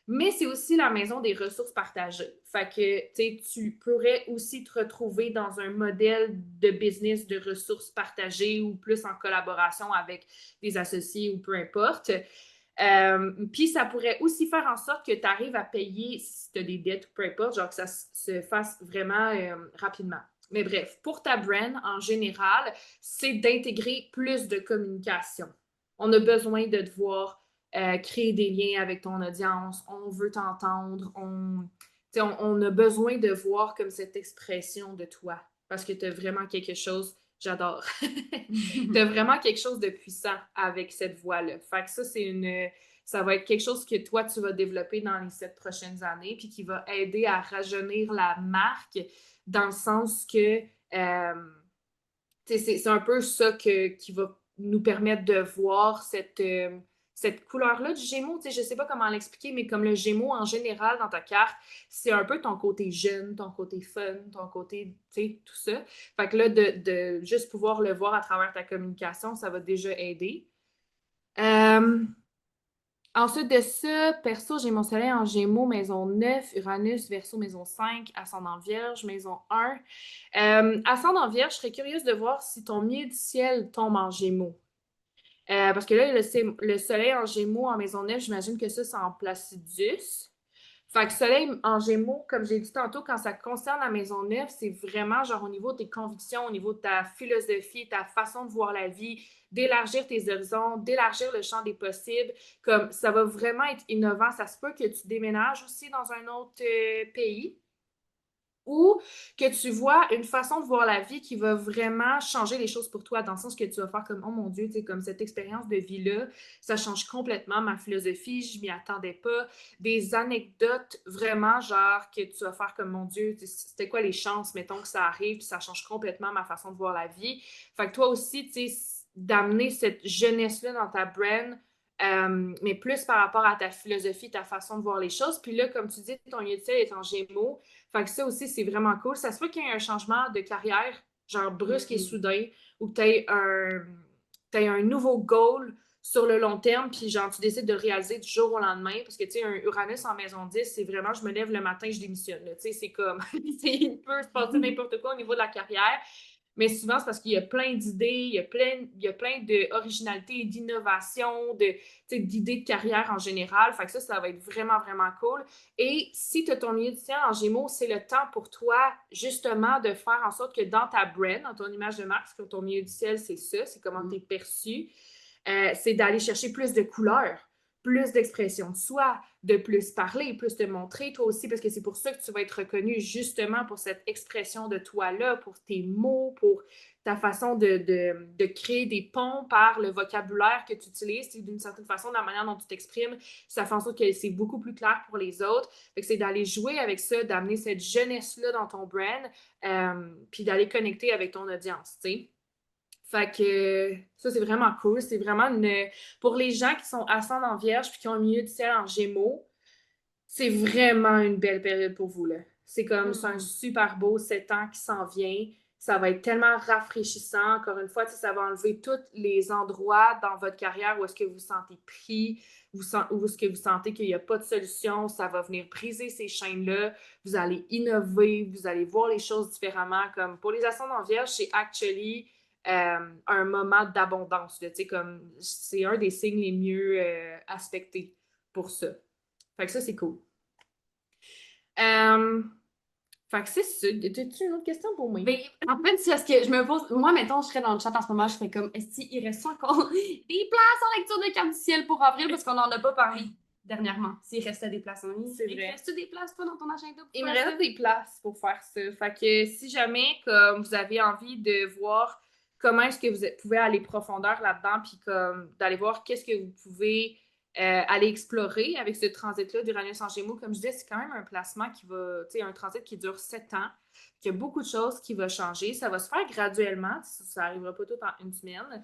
Mais c'est aussi la maison des ressources partagées. Fait que, tu pourrais aussi te retrouver dans un modèle de business de ressources partagées ou plus en collaboration avec des associés ou peu importe. Puis ça pourrait aussi faire en sorte que tu arrives à payer si tu as des dettes ou peu importe, genre que ça se fasse vraiment rapidement. Mais bref, pour ta brand en général, c'est d'intégrer plus de communication. On a besoin de devoir créer des liens avec ton audience, on veut t'entendre, on a besoin de voir comme cette expression de toi parce que tu as vraiment quelque chose, j'adore. Tu as vraiment quelque chose de puissant avec cette voix-là. Fait que ça va être quelque chose que toi, tu vas développer dans les 7 prochaines années, puis qui va aider à rajeunir la marque dans le sens que c'est un peu ça qui va nous permettre de voir cette couleur-là du Gémeaux. Je ne sais pas comment l'expliquer, mais comme le Gémeaux en général dans ta carte, c'est un peu ton côté jeune, ton côté fun, ton côté, tout ça. Fait que là, de juste pouvoir le voir à travers ta communication, ça va déjà aider. Euh, Ensuite de ça, perso, j'ai mon soleil en Gémeaux, maison 9, Uranus, Verseau, maison 5, ascendant Vierge, maison 1. Ascendant Vierge, je serais curieuse de voir si ton milieu du ciel tombe en Gémeaux. Parce que là, le soleil en Gémeaux en maison 9, j'imagine que ça, c'est en Placidus. Fait que soleil en Gémeaux, comme j'ai dit tantôt, quand ça concerne la maison 9, c'est vraiment genre au niveau de tes convictions, au niveau de ta philosophie, ta façon de voir la vie, d'élargir tes horizons, d'élargir le champ des possibles. Comme ça va vraiment être innovant. Ça se peut que tu déménages aussi dans un autre pays ou que tu vois une façon de voir la vie qui va vraiment changer les choses pour toi, dans le sens que tu vas faire comme, oh mon Dieu, tu sais, comme cette expérience de vie-là, ça change complètement ma philosophie, je m'y attendais pas. Des anecdotes vraiment, genre, que tu vas faire comme, mon Dieu, c'était quoi les chances, mettons, que ça arrive, puis ça change complètement ma façon de voir la vie. Fait que toi aussi, tu sais, d'amener cette jeunesse-là dans ta brand, mais plus par rapport à ta philosophie, ta façon de voir les choses. Puis là, comme tu dis, ton Yetzel est en Gémeaux. Fait que ça aussi, c'est vraiment cool. Ça se peut qu'il y ait un changement de carrière, genre brusque et soudain, ou que tu aies un nouveau goal sur le long terme, puis genre tu décides de le réaliser du jour au lendemain. Parce que tu sais, un Uranus en maison 10, c'est vraiment je me lève le matin, je démissionne. Tu sais, c'est comme, il peut se passer n'importe quoi au niveau de la carrière. mais souvent, c'est parce qu'il y a plein d'idées, il y a plein d'originalité et d'innovation, d'idées de carrière en général. Fait que ça va être vraiment, vraiment cool. Et si tu as ton milieu du ciel en Gémeaux, c'est le temps pour toi, justement, de faire en sorte que dans ta brand, dans ton image de marque, parce que ton milieu du ciel, c'est ça, c'est comment tu es perçu, c'est d'aller chercher plus de couleurs, plus d'expression de soi, de plus parler, plus te montrer toi aussi, parce que c'est pour ça que tu vas être reconnu justement pour cette expression de toi-là, pour tes mots, pour ta façon de créer des ponts par le vocabulaire que tu utilises, d'une certaine façon, de la manière dont tu t'exprimes, ça fait en sorte que c'est beaucoup plus clair pour les autres. Fait que c'est d'aller jouer avec ça, d'amener cette jeunesse-là dans ton brand, puis d'aller connecter avec ton audience, tu sais. Fait que ça, c'est vraiment cool. C'est vraiment une... Pour les gens qui sont ascendant vierge puis qui ont un milieu du ciel en gémeaux, c'est vraiment une belle période pour vous, là. C'est un super beau 7 ans qui s'en vient. Ça va être tellement rafraîchissant. Encore une fois, ça va enlever tous les endroits dans votre carrière où est-ce que vous vous sentez pris, où est-ce que vous sentez qu'il n'y a pas de solution. Ça va venir briser ces chaînes-là. Vous allez innover, vous allez voir les choses différemment. Comme pour les ascendants vierges, c'est actually un moment d'abondance. Comme c'est un des signes les mieux aspectés pour ça. Fait que ça, c'est cool. Fait que c'est ça. As-tu une autre question pour moi? Ben, en fait, c'est parce que je me pose. Moi, mettons, je serais dans le chat en ce moment, je serais comme, est-ce qu'il reste encore des places en lecture de carte du ciel pour avril? Parce qu'on n'en a pas parlé dernièrement. S'il restait des places en ligne. C'est vrai. Reste des places, toi, dans ton agenda pour Il me faire reste ça? des places pour faire ça. Fait que si jamais, comme vous avez envie de voir comment est-ce que vous pouvez aller profondeur là-dedans, puis comme d'aller voir qu'est-ce que vous pouvez aller explorer avec ce transit-là d'Uranus en Gémeaux, comme je disais, c'est quand même un placement qui va, tu sais, un transit qui dure 7 ans, qu'il y a beaucoup de choses qui vont changer. Ça va se faire graduellement, ça n'arrivera pas tout en une semaine,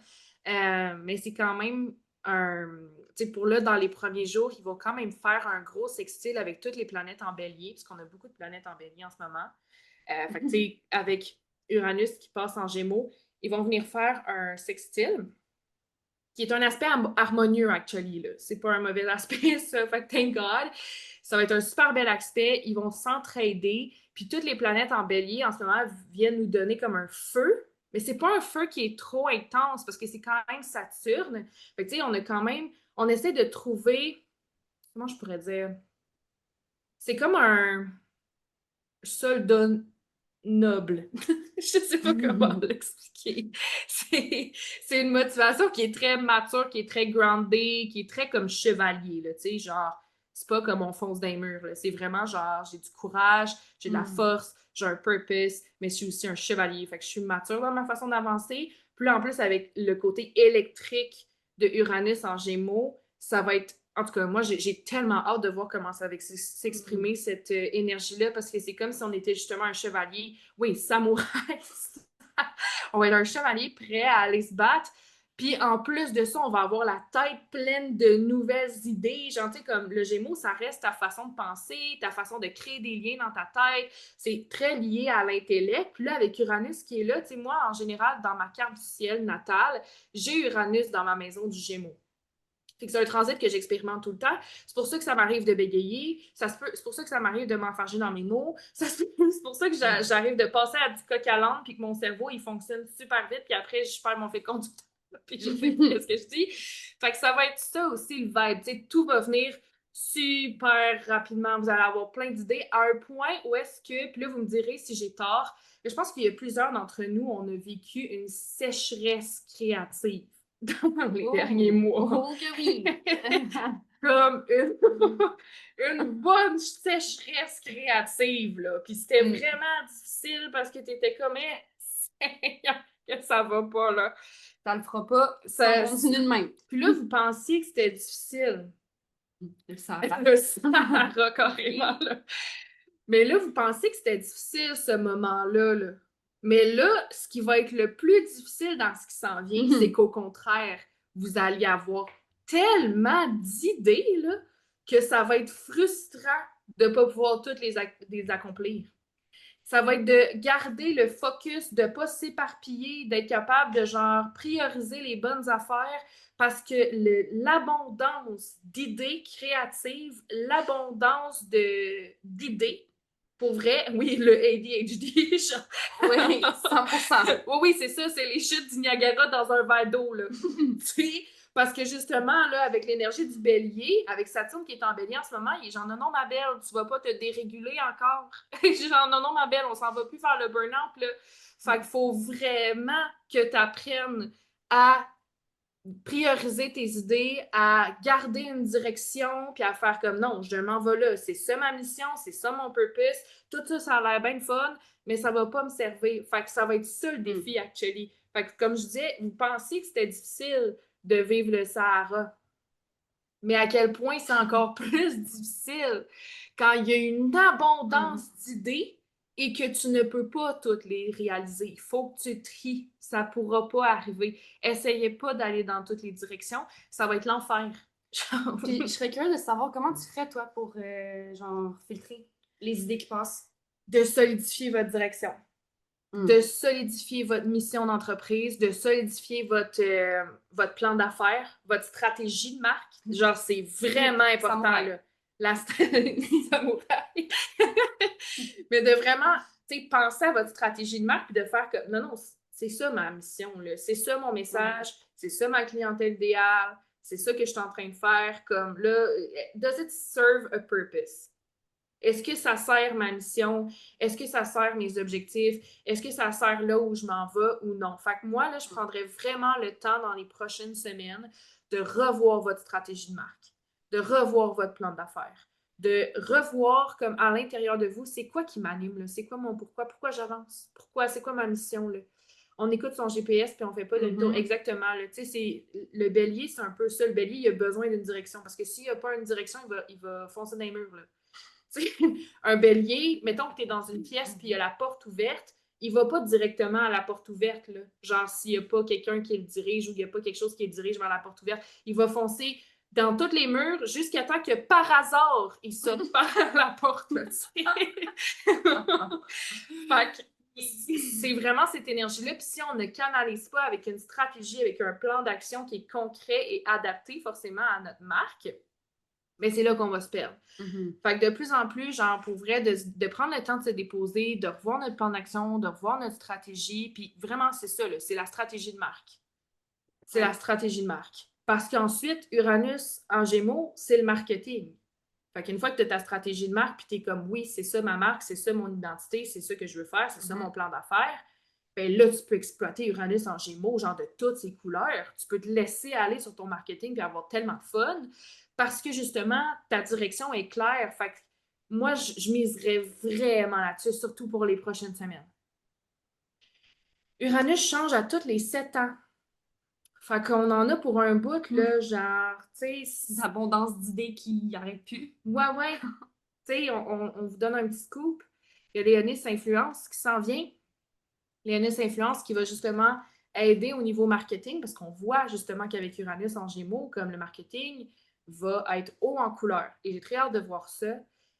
mais c'est quand même tu sais, pour là, dans les premiers jours, ils vont quand même faire un gros sextile avec toutes les planètes en bélier, puisqu'on a beaucoup de planètes en bélier en ce moment. Fait que, tu sais, avec Uranus qui passe en Gémeaux, ils vont venir faire un sextile qui est un aspect harmonieux, actually, là. C'est pas un mauvais aspect, ça. Fait que thank God. Ça va être un super bel aspect. Ils vont s'entraider. Puis toutes les planètes en bélier, en ce moment, viennent nous donner comme un feu. Mais c'est pas un feu qui est trop intense parce que c'est quand même Saturne. Fait que, tu sais, on a quand même... On essaie de trouver... Comment je pourrais dire? C'est comme un soldat noble. Je sais pas comment l'expliquer. C'est une motivation qui est très mature, qui est très groundée, qui est très comme chevalier, là, tu sais, genre, c'est pas comme on fonce dans les murs, là. C'est vraiment genre, j'ai du courage, j'ai de la force, j'ai un purpose, mais je suis aussi un chevalier. Fait que je suis mature dans ma façon d'avancer. Puis là, en plus, avec le côté électrique de Uranus en Gémeaux, ça va être en tout cas, moi, j'ai tellement hâte de voir comment ça va s'exprimer, cette énergie-là, parce que c'est comme si on était justement un chevalier, oui, samouraï. On va être un chevalier prêt à aller se battre. Puis en plus de ça, on va avoir la tête pleine de nouvelles idées. Genre, tu sais, comme le Gémeaux, ça reste ta façon de penser, ta façon de créer des liens dans ta tête. C'est très lié à l'intellect. Puis là, avec Uranus qui est là, tu sais, moi, en général, dans ma carte du ciel natale, j'ai Uranus dans ma maison du Gémeaux. Fait que c'est un transit que j'expérimente tout le temps. C'est pour ça que ça m'arrive de bégayer. C'est pour ça que ça m'arrive de m'enfarger dans mes mots. C'est pour ça que j'arrive de passer à du coq à l'âne puis que mon cerveau, il fonctionne super vite. Puis après, je perds mon fil conducteur. Puis je sais plus ce que je dis. Fait que ça va être ça aussi, le vibe. T'sais, tout va venir super rapidement. Vous allez avoir plein d'idées à un point où est-ce que... Puis là, vous me direz si j'ai tort. Mais je pense qu'il y a plusieurs d'entre nous, on a vécu une sécheresse créative dans les derniers mois. Oh que oui! Comme une bonne sécheresse créative, là. Puis c'était vraiment difficile parce que t'étais comme, que ça va pas, là. Ça le fera pas, Ça continue de même. Puis là, vous pensiez que c'était difficile. Le Sahara. Le Sahara, carrément, là. Mais là, vous pensez que c'était difficile, ce moment-là, là. Mais là, ce qui va être le plus difficile dans ce qui s'en vient, c'est qu'au contraire, vous allez avoir tellement d'idées, là, que ça va être frustrant de ne pas pouvoir toutes les accomplir. Ça va être de garder le focus, de ne pas s'éparpiller, d'être capable de genre prioriser les bonnes affaires parce que l'abondance d'idées créatives, l'abondance d'idées Pour vrai, oui, le ADHD, genre. Oui, 100%. Oui, c'est ça, c'est les chutes du Niagara dans un verre d'eau, là. Tu sais, parce que justement, là, avec l'énergie du bélier, avec Saturne qui est en bélier en ce moment, il est genre, non, non, ma belle, tu vas pas te déréguler encore. Genre, non, non, ma belle, on s'en va plus vers le burn-out, là. Fait qu'il faut vraiment que tu apprennes à prioriser tes idées, à garder une direction, puis à faire comme non, je m'en vais là, c'est ça ma mission, c'est ça mon purpose, tout ça, ça a l'air bien fun, mais ça va pas me servir. Fait que ça va être ça le défi, actually. Fait que comme je disais, vous pensiez que c'était difficile de vivre le Sahara, mais à quel point c'est encore plus difficile quand il y a une abondance d'idées et que tu ne peux pas toutes les réaliser. Il faut que tu tries. Ça ne pourra pas arriver. Essayez pas d'aller dans toutes les directions. Ça va être l'enfer. Puis je serais curieuse de savoir comment tu ferais, toi, pour, genre, filtrer les idées qui passent. De solidifier votre direction. De solidifier votre mission d'entreprise, de solidifier votre plan d'affaires, votre stratégie de marque. Genre, c'est vraiment important, Samouraï. là. La samouraï. Mais de vraiment, tu sais, penser à votre stratégie de marque puis de faire que, non, non, c'est ça ma mission, là. C'est ça mon message, c'est ça ma clientèle idéale, c'est ça que je suis en train de faire. Comme, là, does it serve a purpose? Est-ce que ça sert ma mission? Est-ce que ça sert mes objectifs? Est-ce que ça sert là où je m'en vais ou non? Fait que moi, là, je prendrais vraiment le temps dans les prochaines semaines de revoir votre stratégie de marque, de revoir votre plan d'affaires, de revoir comme à l'intérieur de vous, c'est quoi qui m'anime, là? C'est quoi mon pourquoi j'avance? Pourquoi? C'est quoi ma mission, là? On écoute son GPS puis on fait pas de tour. Exactement. Là. Tu sais, le bélier, c'est un peu ça. Le bélier, il a besoin d'une direction parce que s'il n'y a pas une direction, il va foncer dans les murs. Là. Un bélier, mettons que tu es dans une pièce puis il y a la porte ouverte, il va pas directement à la porte ouverte. Là. Genre, s'il n'y a pas quelqu'un qui le dirige ou il n'y a pas quelque chose qui le dirige vers la porte ouverte, il va foncer dans tous les murs jusqu'à temps que par hasard, il saute par la porte. Là, fait que c'est vraiment cette énergie-là. Puis si on ne canalise pas avec une stratégie, avec un plan d'action qui est concret et adapté forcément à notre marque, mais c'est là qu'on va se perdre. Fait que de plus en plus, genre, pour vrai, de prendre le temps de se déposer, de revoir notre plan d'action, de revoir notre stratégie, puis vraiment, c'est ça, là, c'est la stratégie de marque. C'est la stratégie de marque. Parce qu'ensuite, Uranus en Gémeaux, c'est le marketing. Fait qu'une fois que tu as ta stratégie de marque, puis tu es comme, oui, c'est ça ma marque, c'est ça mon identité, c'est ça que je veux faire, c'est ça mon plan d'affaires, ben là, tu peux exploiter Uranus en Gémeaux, genre de toutes ses couleurs. Tu peux te laisser aller sur ton marketing puis avoir tellement de fun parce que justement, ta direction est claire. Fait que moi, je miserais vraiment là-dessus, surtout pour les prochaines semaines. Uranus change à tous les 7 ans. Fait qu'on en a pour un bout, là, genre, tu sais. L'abondance d'idées qui n'arrêtent plus. Ouais. Tu sais, on vous donne un petit scoop. Il y a Léonis Influence qui s'en vient. Léonis Influence qui va justement aider au niveau marketing parce qu'on voit justement qu'avec Uranus en Gémeaux, comme le marketing va être haut en couleur. Et j'ai très hâte de voir ça.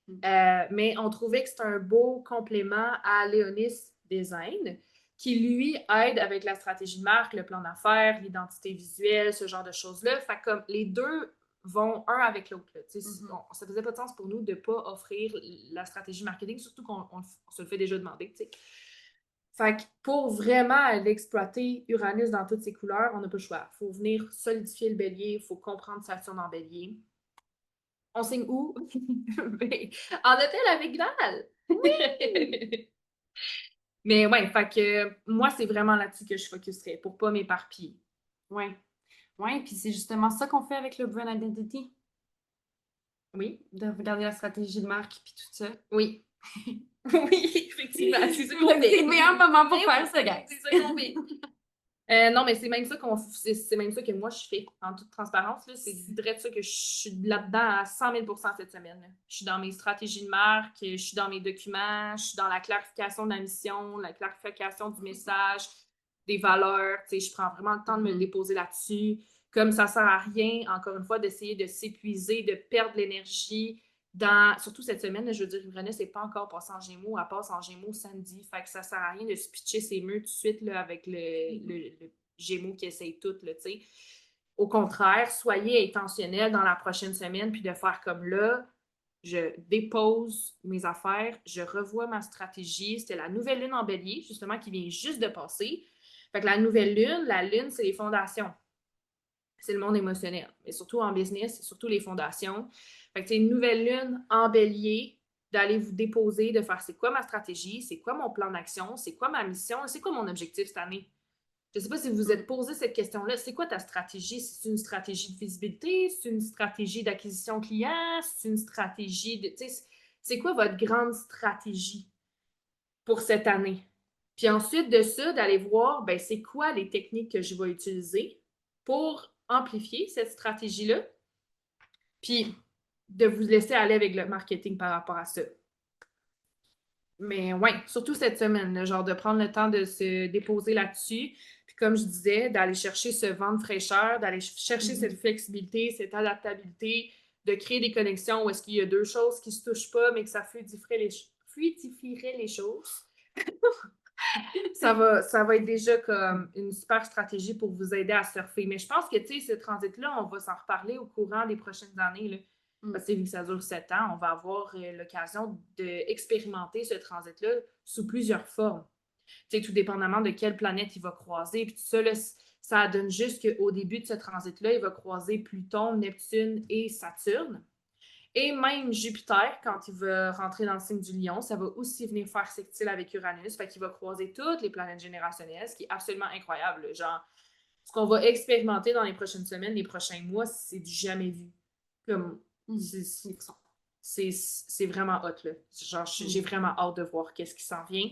Mais on trouvait que c'était un beau complément à Léonis Design qui, lui, aide avec la stratégie de marque, le plan d'affaires, l'identité visuelle, ce genre de choses-là. Fait que comme les deux vont un avec l'autre. Ça faisait pas de sens pour nous de ne pas offrir la stratégie marketing, surtout qu'on se le fait déjà demander. T'sais. Fait que pour vraiment aller exploiter Uranus dans toutes ses couleurs, on n'a pas le choix. Il faut venir solidifier le bélier, il faut comprendre Saturne en bélier. On signe où? En hôtel avec Val! Oui! Mais ouais, fait que moi, c'est vraiment là-dessus que je focuserais pour pas m'éparpiller. Ouais, puis c'est justement ça qu'on fait avec le brand identity. Oui. De regarder la stratégie de marque puis tout ça. Oui. Oui, effectivement. C'est ça qu'on fait. C'est le meilleur moment pour faire ça, guys. C'est ça qu'on fait. Non, mais c'est même ça c'est même ça que moi je fais en toute transparence. C'est direct ça que je suis là-dedans à 100 000 % cette semaine. Là. Je suis dans mes stratégies de marque, je suis dans mes documents, je suis dans la clarification de la mission, la clarification du message, des valeurs. Je prends vraiment le temps de me déposer là-dessus. Comme ça sert à rien, encore une fois, d'essayer de s'épuiser, de perdre l'énergie. Surtout cette semaine, là, je veux dire, Uranus n'est pas encore passé en Gémeaux, elle passe en Gémeaux samedi. Fait que ça sert à rien de se pitcher ses murs tout de suite là, avec le Gémeaux qui essaye tout. Là, au contraire, soyez intentionnel dans la prochaine semaine puis de faire comme là, je dépose mes affaires, je revois ma stratégie. C'était la nouvelle lune en bélier, justement, qui vient juste de passer. Fait que la nouvelle lune, la lune, c'est les fondations. C'est le monde émotionnel. Mais surtout en business, c'est surtout les fondations. Fait que c'est une nouvelle lune en bélier, d'aller vous déposer, de faire c'est quoi ma stratégie, c'est quoi mon plan d'action, c'est quoi ma mission, c'est quoi mon objectif cette année. Je ne sais pas si vous vous êtes posé cette question-là. C'est quoi ta stratégie? C'est une stratégie de visibilité? C'est une stratégie d'acquisition client? C'est une stratégie de... C'est quoi votre grande stratégie pour cette année? Puis ensuite de ça, d'aller voir, ben, c'est quoi les techniques que je vais utiliser pour amplifier cette stratégie-là? Puis de vous laisser aller avec le marketing par rapport à ça. Mais ouais, surtout cette semaine, là, genre de prendre le temps de se déposer là-dessus. Puis comme je disais, d'aller chercher ce vent de fraîcheur, d'aller chercher cette flexibilité, cette adaptabilité, de créer des connexions où est-ce qu'il y a deux choses qui se touchent pas, mais que ça fluidifierait les choses. ça va être déjà comme une super stratégie pour vous aider à surfer. Mais je pense que, tu sais, ce transit-là, on va s'en reparler au courant des prochaines années, là. Parce que vu que ça dure 7 ans, on va avoir l'occasion d'expérimenter ce transit-là sous plusieurs formes. Tu sais, tout dépendamment de quelle planète il va croiser. Puis tout ça, là, ça donne juste qu'au début de ce transit-là, il va croiser Pluton, Neptune et Saturne. Et même Jupiter, quand il va rentrer dans le signe du Lion, ça va aussi venir faire sextile avec Uranus. Fait qu'il va croiser toutes les planètes générationnelles, ce qui est absolument incroyable. Là. Genre, ce qu'on va expérimenter dans les prochaines semaines, les prochains mois, c'est du jamais vu. Comme, c'est vraiment hot, là. Genre, j'ai vraiment hâte de voir qu'est-ce qui s'en vient.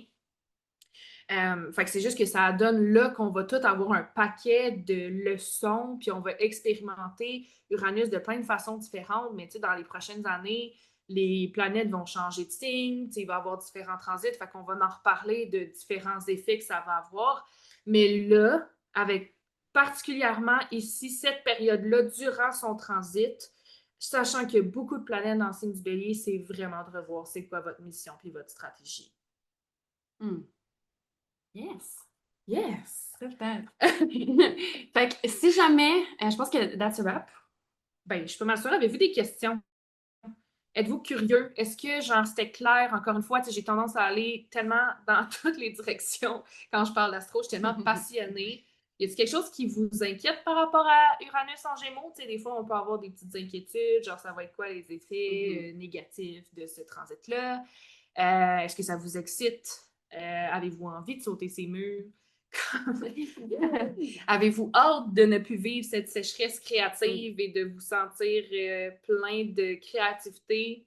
Fait que c'est juste que ça donne là qu'on va tout avoir un paquet de leçons, puis on va expérimenter Uranus de plein de façons différentes, mais tu sais, dans les prochaines années, les planètes vont changer de signe, il va y avoir différents transits, fait qu'on va en reparler de différents effets que ça va avoir. Mais là, avec particulièrement ici, cette période-là, durant son transit, sachant qu'il y a beaucoup de planètes dans le signe du bélier, c'est vraiment de revoir c'est quoi votre mission puis votre stratégie. Yes. Yes! Super. Fait que si jamais, je pense que that's a wrap. Ben, je peux m'assurer, avez-vous des questions? Êtes-vous curieux? Est-ce que, genre, c'était clair? Encore une fois, j'ai tendance à aller tellement dans toutes les directions quand je parle d'astro. Je suis tellement passionnée. Y a-t-il quelque chose qui vous inquiète par rapport à Uranus en Gémeaux? Tu sais, des fois, on peut avoir des petites inquiétudes, genre, ça va être quoi les effets négatifs de ce transit-là? Est-ce que ça vous excite? Avez-vous envie de sauter ces murs? Avez-vous hâte de ne plus vivre cette sécheresse créative et de vous sentir plein de créativité?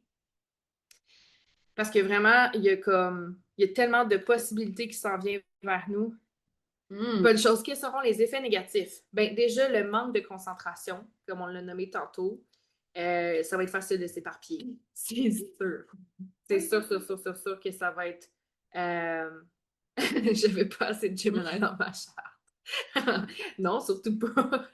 Parce que vraiment, il y a tellement de possibilités qui s'en viennent vers nous. Bonne chose, quels seront les effets négatifs? Ben, déjà, le manque de concentration, comme on l'a nommé tantôt, ça va être facile de s'éparpiller. C'est sûr. C'est sûr que ça va être... Je n'avais pas assez de Gemini dans ma charte. Non, surtout pas.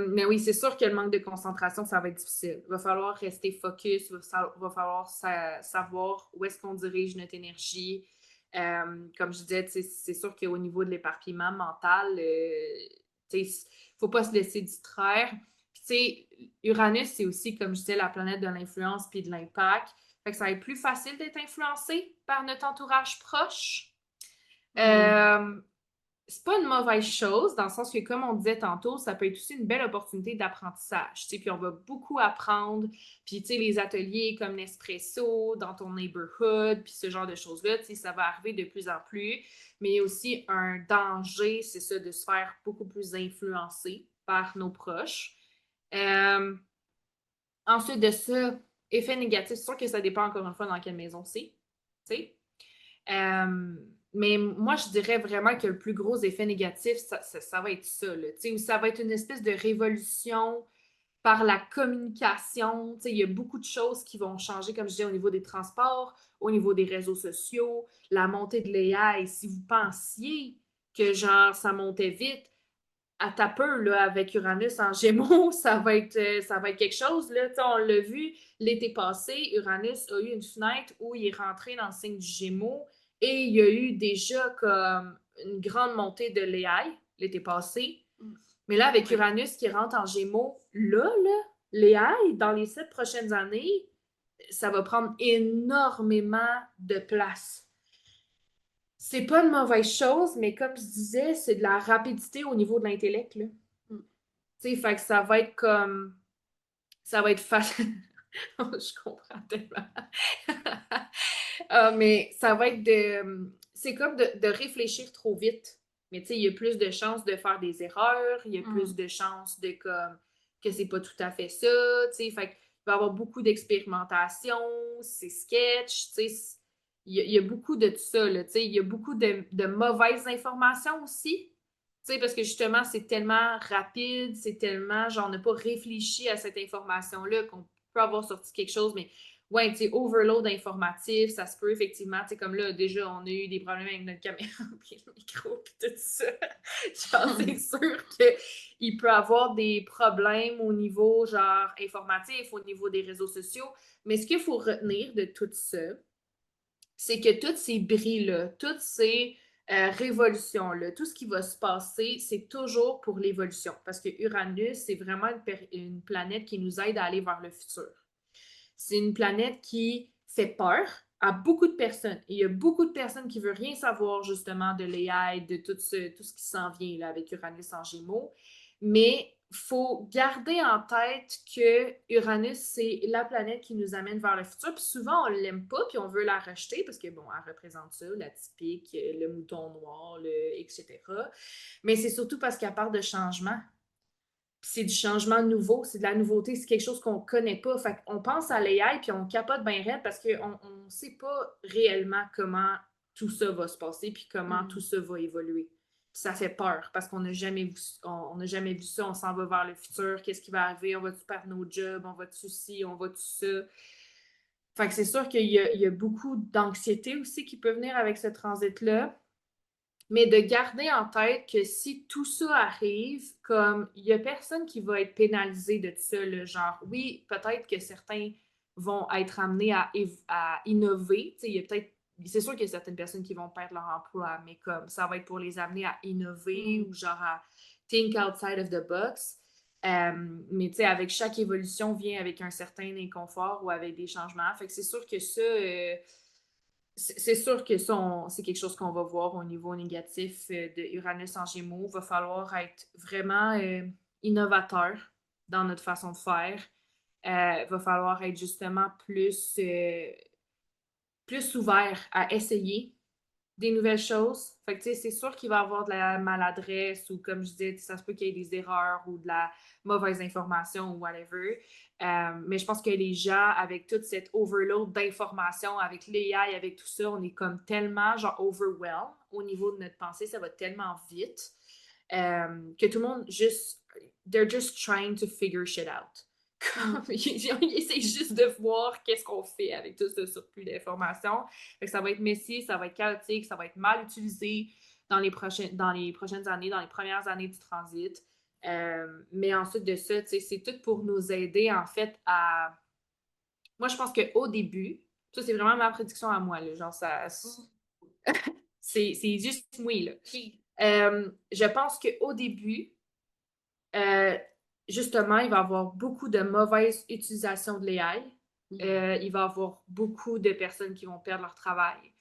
Mais oui, c'est sûr que le manque de concentration, ça va être difficile. Il va falloir rester focus, il va falloir savoir où est-ce qu'on dirige notre énergie. Comme je disais, c'est sûr qu'au niveau de l'éparpillement mental, il ne faut pas se laisser distraire. Puis, tu sais, Uranus, c'est aussi, comme je disais, la planète de l'influence puis de l'impact. Fait que ça va être plus facile d'être influencé par notre entourage proche. C'est pas une mauvaise chose, dans le sens que, comme on disait tantôt, ça peut être aussi une belle opportunité d'apprentissage. Puis on va beaucoup apprendre. Puis, tu sais, les ateliers comme Nespresso, dans ton neighborhood, puis ce genre de choses-là, tu sais, ça va arriver de plus en plus. Mais il y a aussi un danger, c'est ça, de se faire beaucoup plus influencer par nos proches. Ensuite de ça, effet négatif, c'est sûr que ça dépend encore une fois dans quelle maison c'est. Tu sais. Mais moi, je dirais vraiment que le plus gros effet négatif, ça va être ça, là, où ça va être une espèce de révolution par la communication. Il y a beaucoup de choses qui vont changer, comme je disais, au niveau des transports, au niveau des réseaux sociaux, la montée de l'AI. Si vous pensiez que genre ça montait vite, à ta peur, là, avec Uranus en Gémeaux, ça va être quelque chose. Là. On l'a vu l'été passé, Uranus a eu une fenêtre où il est rentré dans le signe du Gémeaux et il y a eu déjà comme une grande montée de l'AI l'été passé. Mais là, avec Uranus qui rentre en Gémeaux, là l'AI, dans les 7 prochaines années, ça va prendre énormément de place. C'est pas une mauvaise chose, mais comme je disais, c'est de la rapidité au niveau de l'intellect, là. Mm. Tu sais, fait que ça va être comme... Ça va être facile. Je comprends tellement. Mais ça va être de... C'est comme de réfléchir trop vite. Mais tu sais, il y a plus de chances de faire des erreurs, il y a plus de chances de comme que c'est pas tout à fait ça, tu sais. Fait qu'il va y avoir beaucoup d'expérimentation, c'est sketch, tu sais. Il y a beaucoup de tout ça, là, tu sais. Il y a beaucoup de mauvaises informations aussi. Tu sais, parce que justement, c'est tellement rapide, c'est tellement, genre, on n'a pas réfléchi à cette information-là qu'on peut avoir sorti quelque chose, mais ouais, tu sais, overload informatif, ça se peut effectivement, tu sais, comme là, déjà, on a eu des problèmes avec notre caméra, puis le micro, puis tout ça. Genre, c'est sûr qu'il peut avoir des problèmes au niveau, genre, informatif, au niveau des réseaux sociaux, mais ce qu'il faut retenir de tout ça, c'est que tous ces bris-là, toutes ces révolutions-là, tout ce qui va se passer, c'est toujours pour l'évolution. Parce que Uranus, c'est vraiment une planète qui nous aide à aller vers le futur. C'est une planète qui fait peur à beaucoup de personnes. Et il y a beaucoup de personnes qui ne veulent rien savoir justement de l'AI, de tout ce qui s'en vient là, avec Uranus en Gémeaux. Mais il faut garder en tête que Uranus, c'est la planète qui nous amène vers le futur. Puis souvent, on ne l'aime pas, puis on veut la rejeter parce que, bon, elle représente ça, la typique, le mouton noir, etc. Mais c'est surtout parce qu'elle parle de changement. C'est du changement nouveau, c'est de la nouveauté, c'est quelque chose qu'on ne connaît pas. Fait qu'on pense à l'AI puis on capote bien raide parce qu'on ne sait pas réellement comment tout ça va se passer puis comment tout ça va évoluer. Puis ça fait peur parce qu'on n'a jamais vu, on n'a jamais vu ça, on s'en va vers le futur, qu'est-ce qui va arriver, on va-tu perdre nos jobs, on va-tu ci, on va-tu ça. Fait que c'est sûr qu'il y a beaucoup d'anxiété aussi qui peut venir avec ce transit-là. Mais de garder en tête que si tout ça arrive, comme il n'y a personne qui va être pénalisé de tout ça, là, genre, oui, peut-être que certains vont être amenés à innover. Il y a peut-être, c'est sûr qu'il y a certaines personnes qui vont perdre leur emploi, mais comme ça va être pour les amener à innover ou genre à think outside of the box. Mais tu sais, avec chaque évolution vient avec un certain inconfort ou avec des changements. Fait que c'est sûr que ça, c'est sûr que ça, c'est quelque chose qu'on va voir au niveau négatif de Uranus en Gémeaux. Il va falloir être vraiment innovateur dans notre façon de faire. Il va falloir être justement plus ouvert à essayer des nouvelles choses. Fait que, tu sais, c'est sûr qu'il va y avoir de la maladresse ou, comme je disais, ça se peut qu'il y ait des erreurs ou de la mauvaise information ou whatever. Mais je pense que les gens, avec toute cette overload d'informations, avec l'AI, avec tout ça, on est comme tellement, genre, overwhelmed au niveau de notre pensée. Ça va tellement vite que tout le monde juste, they're just trying to figure shit out. Ils essaient juste de voir qu'est-ce qu'on fait avec tout ce surplus d'informations. Ça va être messy, ça va être chaotique, ça va être mal utilisé dans les prochaines années, dans les premières années du transit. Mais ensuite de ça, c'est tout pour nous aider en fait à... Moi, je pense qu'au début, ça c'est vraiment ma prédiction à moi, là, genre ça... C'est juste moi, là. Je pense qu'au début, euh, justement, il va y avoir beaucoup de mauvaise utilisation de l'AI. Il va y avoir beaucoup de personnes qui vont perdre leur travail.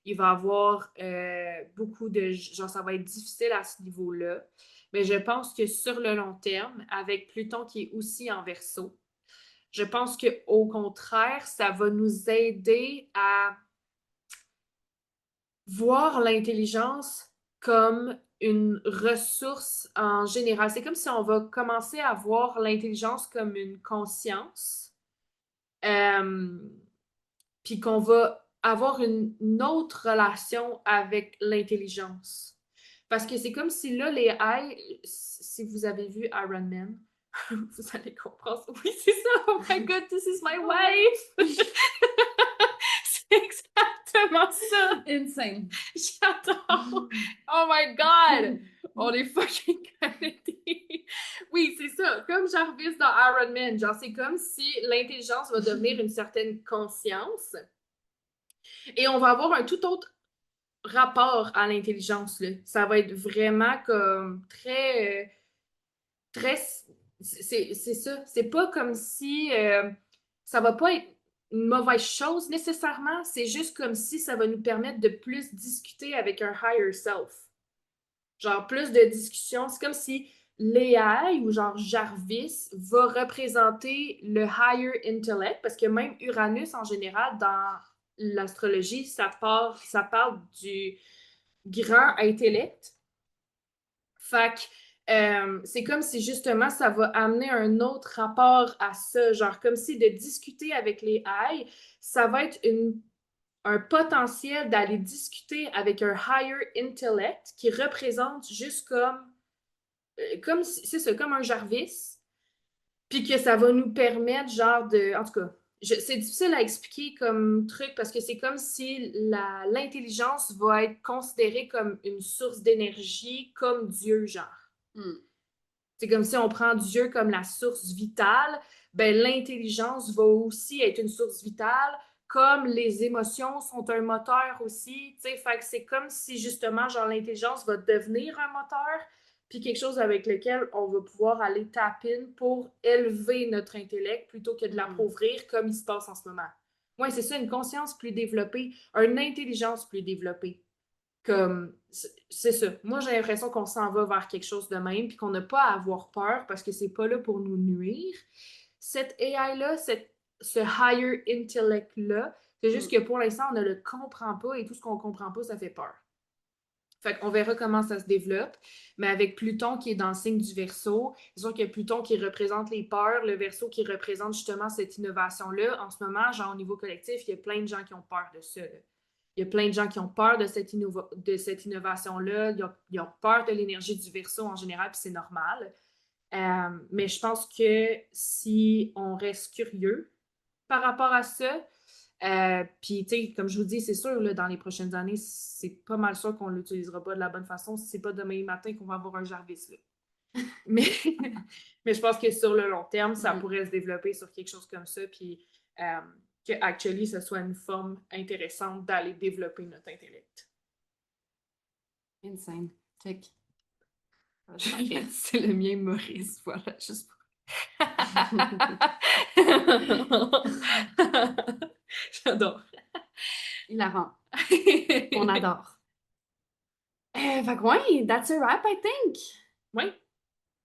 Il va y avoir beaucoup de... Genre, ça va être difficile à ce niveau-là. Mais je pense que sur le long terme, avec Pluton qui est aussi en Verseau, je pense qu'au contraire, ça va nous aider à voir l'intelligence comme une ressource en général. C'est comme si on va commencer à voir l'intelligence comme une conscience, euh, puis qu'on va avoir une autre relation avec l'intelligence. Parce que c'est comme si là, les AI, si vous avez vu Iron Man, vous allez comprendre. Oui, c'est ça. Oh my God, this is my wife. C'est exactement ça. Insane. J'adore. Oh my God. On est fucking connectés. Oui, c'est ça. Comme Jarvis dans Iron Man. Genre, c'est comme si l'intelligence va devenir une certaine conscience et on va avoir un tout autre rapport à l'intelligence, là. Ça va être vraiment comme très, c'est ça. C'est pas comme si ça va pas être. une mauvaise chose nécessairement, c'est juste comme si ça va nous permettre de plus discuter avec un higher self. Genre plus de discussions. C'est comme si l'AI ou genre Jarvis va représenter le higher intellect parce que même Uranus en général dans l'astrologie, ça parle du grand intellect. Fait que c'est comme si justement ça va amener un autre rapport à ça, genre comme si de discuter avec les AI, ça va être un potentiel d'aller discuter avec un higher intellect qui représente juste comme c'est ça, comme un Jarvis, puis que ça va nous permettre genre de, en tout cas, c'est difficile à expliquer comme truc parce que c'est comme si l'intelligence va être considérée comme une source d'énergie, comme Dieu, genre. Hmm. C'est comme si on prend Dieu comme la source vitale, ben l'intelligence va aussi être une source vitale, comme les émotions sont un moteur aussi, tu sais, fait que c'est comme si justement, genre, l'intelligence va devenir un moteur, puis quelque chose avec lequel on va pouvoir aller tap in pour élever notre intellect plutôt que de l'appauvrir comme il se passe en ce moment. Ouais, c'est ça, une conscience plus développée, une intelligence plus développée. Comme, c'est ça. Moi, j'ai l'impression qu'on s'en va vers quelque chose de même, puis qu'on n'a pas à avoir peur parce que c'est pas là pour nous nuire. Cette AI-là, ce higher intellect-là, c'est juste que pour l'instant, on ne le comprend pas et tout ce qu'on comprend pas, ça fait peur. Fait qu'on verra comment ça se développe. Mais avec Pluton qui est dans le signe du Verseau, disons qu'il y a Pluton qui représente les peurs, le Verseau qui représente justement cette innovation-là. En ce moment, genre au niveau collectif, il y a plein de gens qui ont peur de ça. Il y a plein de gens qui ont peur de cette innovation-là. Ils ont peur de l'énergie du Verseau en général, puis c'est normal. Mais je pense que si on reste curieux par rapport à ça, puis, tu sais, comme je vous dis, c'est sûr, là, dans les prochaines années, c'est pas mal sûr qu'on l'utilisera pas de la bonne façon. C'est pas demain matin qu'on va avoir un Jarvis, là. Mais, mais je pense que sur le long terme, ça pourrait se développer sur quelque chose comme ça, puis que, actually, ce soit une forme intéressante d'aller développer notre intellect. Insane. Check. C'est le mien, Maurice, voilà, juste pour... J'adore. Hilarant. On adore. Fait que ouais, that's a wrap, I think. Oui.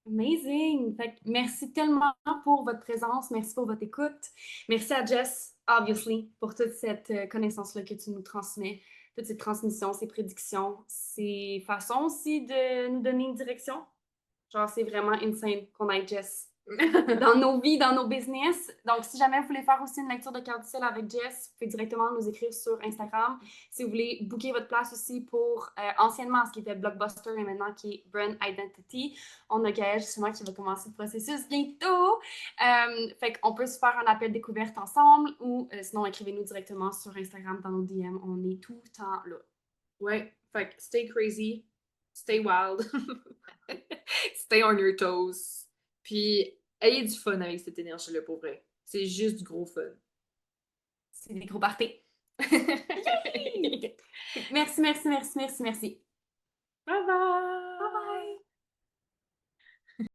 Amazing! Fait que merci tellement pour votre présence, merci pour votre écoute. Merci à Jess, obviously, pour toute cette connaissance-là que tu nous transmets, toute cette transmission, ces prédictions, ces façons aussi de nous donner une direction. Genre, c'est vraiment insane qu'on ait Jess dans nos vies, dans nos business. Donc, si jamais vous voulez faire aussi une lecture de carte du ciel avec Jess, vous pouvez directement nous écrire sur Instagram. Si vous voulez booker votre place aussi pour anciennement ce qui était Blockbuster et maintenant qui est Brand Identity, on a Gaëlle justement qui va commencer le processus bientôt. Fait qu'on peut se faire un appel découverte ensemble ou sinon écrivez-nous directement sur Instagram dans nos DM. On est tout le temps là. Ouais, fait que stay crazy, stay wild, stay on your toes. Puis, ayez du fun avec cette énergie-là, pour vrai. C'est juste du gros fun. C'est des gros parties. Merci, merci, merci, merci, merci. Bye bye!